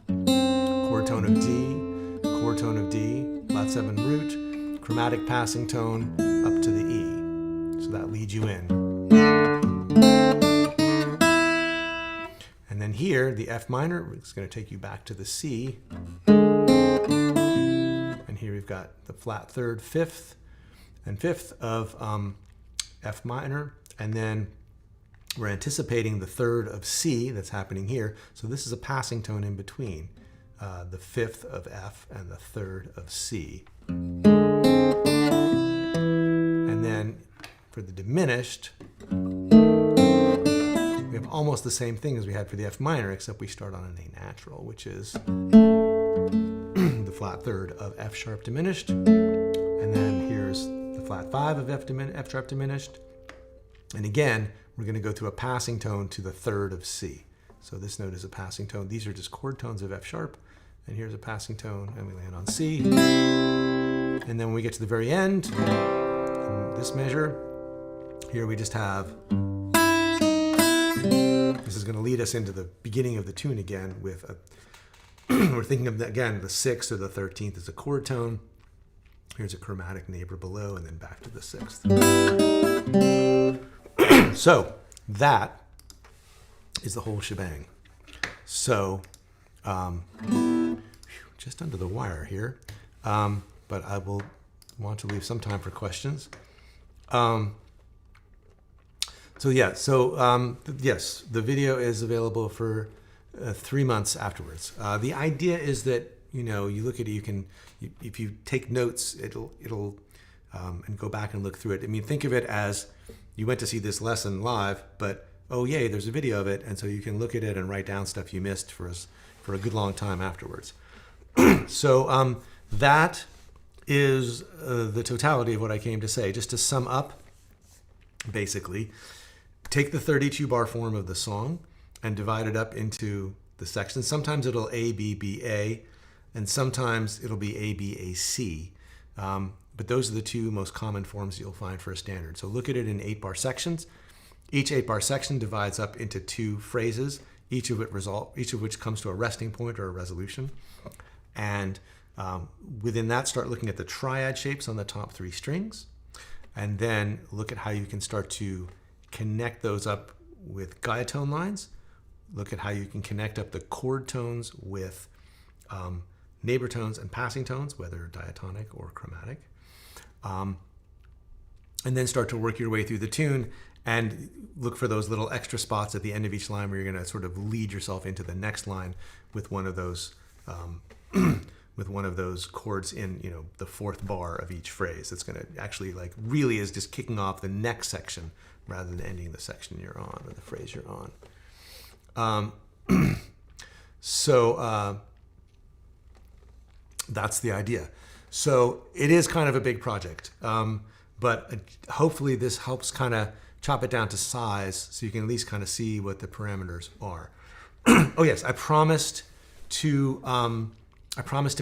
chord tone of D, chord tone of D, flat 7 root. Chromatic passing tone up to the E. So that leads you in. And then here, the F minor is going to take you back to the C. And here we've got the flat 3rd, 5th, and 5th of F minor. And then we're anticipating the 3rd of C that's happening here. So this is a passing tone in between the 5th of F and the 3rd of C. And then for the diminished, we have almost the same thing as we had for the F minor, except we start on an A natural, which is the flat 3rd of F sharp diminished. And then here's the flat 5 of F sharp diminished. And again, we're going to go through a passing tone to the 3rd of C. So this note is a passing tone. These are just chord tones of F sharp. And here's a passing tone, and we land on C. And then when we get to the very end, in this measure, here we just have, this is going to lead us into the beginning of the tune again with a, we're thinking of, again, the 6th or the 13th as a chord tone. Here's a chromatic neighbor below, and then back to the 6th. So that is the whole shebang. So, just under the wire here, but I will want to leave some time for questions. Yes, the video is available for 3 months afterwards. The idea is that, you look at it, if you take notes, it'll and go back and look through it. I mean, think of it as you went to see this lesson live, but oh yay, there's a video of it, and so you can look at it and write down stuff you missed for a good long time afterwards. So that is the totality of what I came to say. Just to sum up, basically, take the 32 bar form of the song, and divide it up into the sections. Sometimes it'll A, B, B, A, and sometimes it'll be A, B, A, C. But those are the two most common forms you'll find for a standard. So look at it in 8-bar sections. Each 8-bar section divides up into 2 phrases, each of which comes to a resting point or a resolution. And within that, start looking at the triad shapes on the top 3 strings, and then look at how you can start to connect those up with diatone lines. Look at how you can connect up the chord tones with neighbor tones and passing tones, whether diatonic or chromatic. And then start to work your way through the tune and look for those little extra spots at the end of each line where you're going to sort of lead yourself into the next line with one of those chords in, you know, the 4th bar of each phrase. It's going to actually, like, really is just kicking off the next section rather than ending the section you're on or the phrase you're on. So that's the idea. So it is kind of a big project, but hopefully this helps kind of chop it down to size so you can at least kind of see what the parameters are. Oh yes, I promised to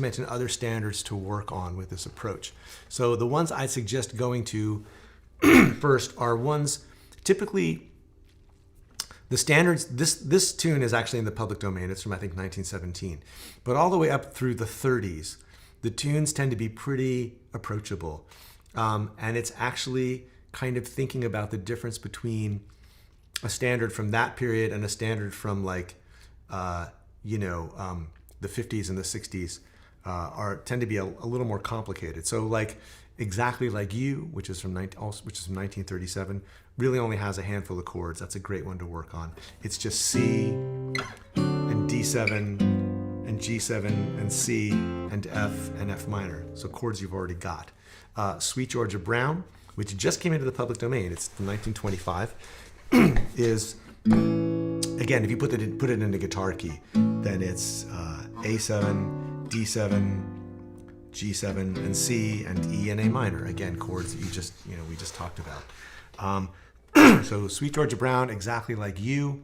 mention other standards to work on with this approach. So the ones I suggest going to first are ones typically. The standards, this tune is actually in the public domain. It's from, I think, 1917. But all the way up through the 30s, the tunes tend to be pretty approachable. And it's actually kind of thinking about the difference between a standard from that period and a standard from, like, the 50s and the 60s tend to be a little more complicated. So, like, Exactly Like You, which is from 1937, really only has a handful of chords. That's a great one to work on. It's just C and D7 and G7 and C and F minor. So chords you've already got. Sweet Georgia Brown, which just came into the public domain, it's from 1925, is, again, if you put it into guitar key, then it's A7, D7, G7 and C and E and A minor. Again, chords that we just talked about. So Sweet Georgia Brown, Exactly Like You.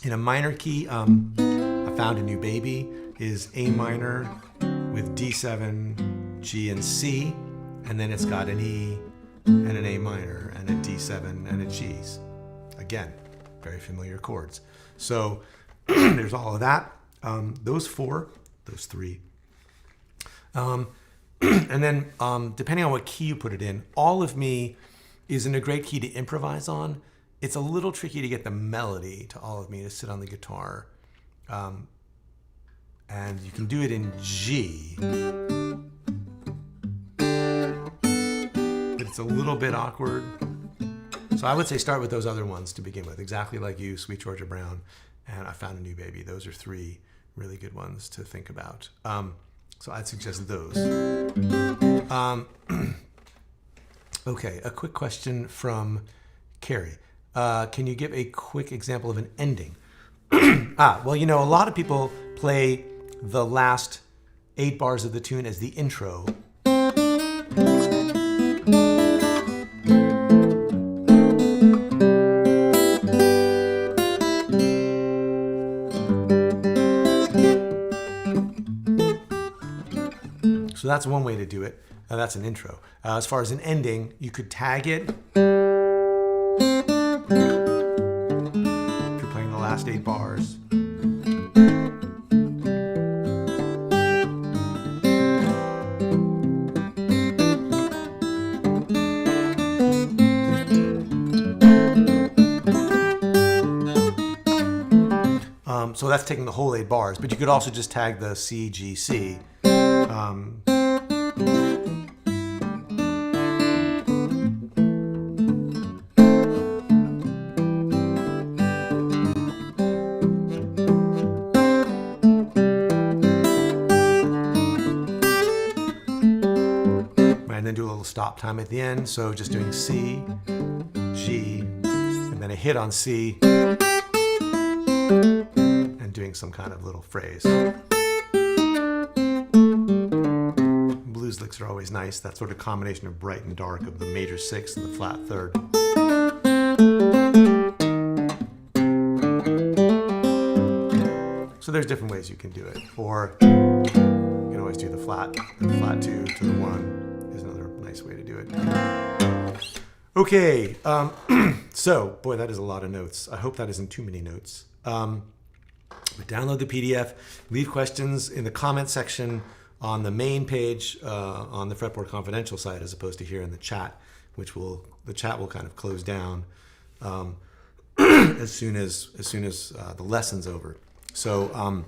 In a minor key, I Found a New Baby is A minor with D7, G and C, and then it's got an E and an A minor and a D7 and a G. Again, very familiar chords. So there's all of that. Those 3. And then depending on what key you put it in, All of Me is in a great key to improvise on. It's a little tricky to get the melody to All of Me to sit on the guitar. And you can do it in G, but it's a little bit awkward. So I would say start with those other ones to begin with. Exactly Like You, Sweet Georgia Brown, and I Found a New Baby. Those are 3 really good ones to think about. So I'd suggest those. Okay, a quick question from Carrie. Can you give a quick example of an ending? Well, a lot of people play the last 8 bars of the tune as the intro. So that's one way to do it. That's an intro. As far as an ending, you could tag it. If you're playing the last 8 bars. So that's taking the whole 8 bars, but you could also just tag the C, G, C. And then do a little stop time at the end. So just doing C, G, and then a hit on C, and doing some kind of little phrase. Blues licks are always nice. That sort of combination of bright and dark of the major 6th and the flat 3rd. there's different ways you can do it. Or you can always do the flat 2 to the 1 is another nice way to do it. Okay, so boy, that is a lot of notes. I hope that isn't too many notes. But download the PDF, leave questions in the comment section on the main page on the Fretboard Confidential site, as opposed to here in the chat, the chat will kind of close down as soon as the lesson's over. So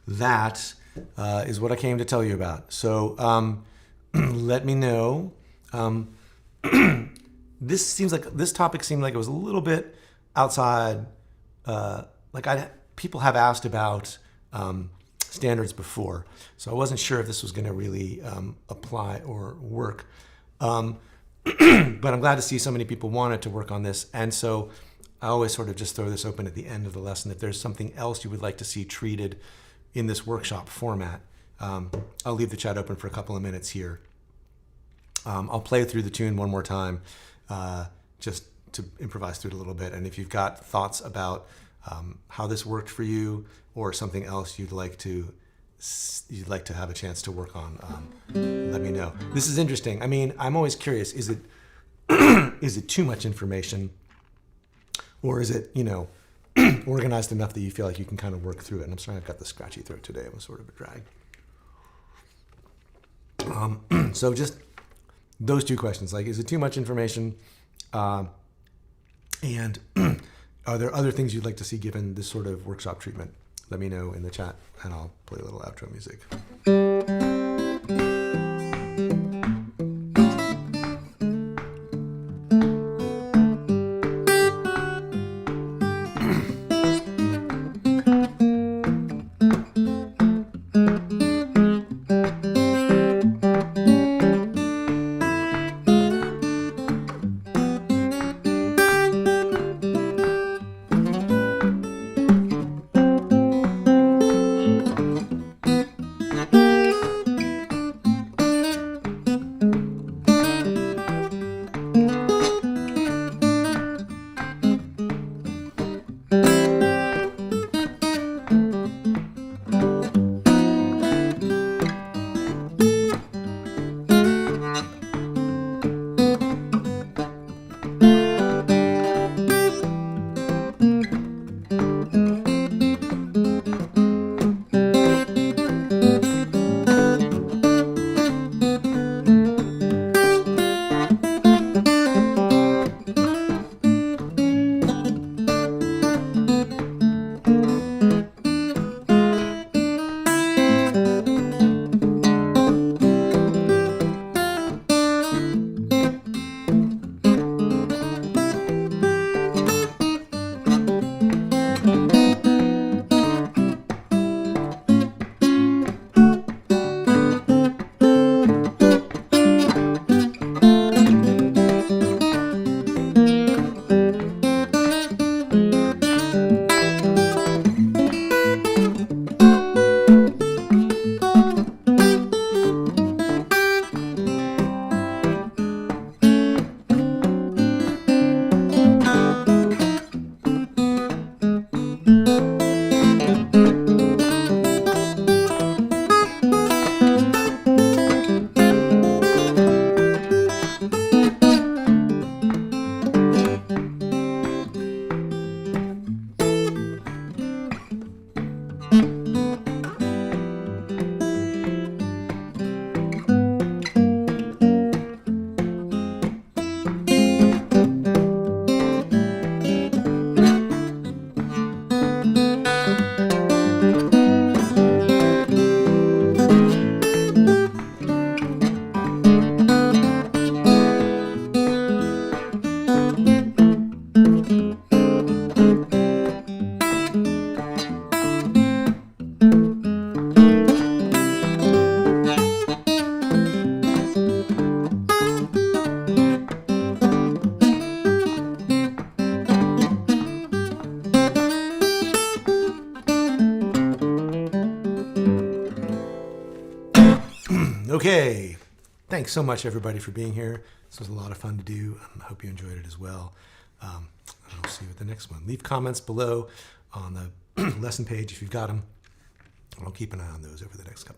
that is what I came to tell you about. So let me know. This topic seemed like it was a little bit outside. People have asked about standards before, so I wasn't sure if this was going to really apply or work. But I'm glad to see so many people wanted to work on this, and so I always sort of just throw this open at the end of the lesson. If there's something else you would like to see treated in this workshop format, I'll leave the chat open for a couple of minutes here. I'll play through the tune one more time, just to improvise through it a little bit. And if you've got thoughts about how this worked for you, or something else you'd like to have a chance to work on, let me know. This is interesting. I mean, I'm always curious: is it is it too much information, or is it organized enough that you feel like you can kind of work through it? And I'm sorry, I've got the scratchy throat today. It was sort of a drag. So just those two questions: like, is it too much information, and are there other things you'd like to see given this sort of workshop treatment? Let me know in the chat, and I'll play a little outro music. Okay, thanks so much everybody for being here. This was a lot of fun to do. I hope you enjoyed it as well. I'll see you at the next one. Leave comments below on lesson page if you've got them. I'll keep an eye on those over the next couple.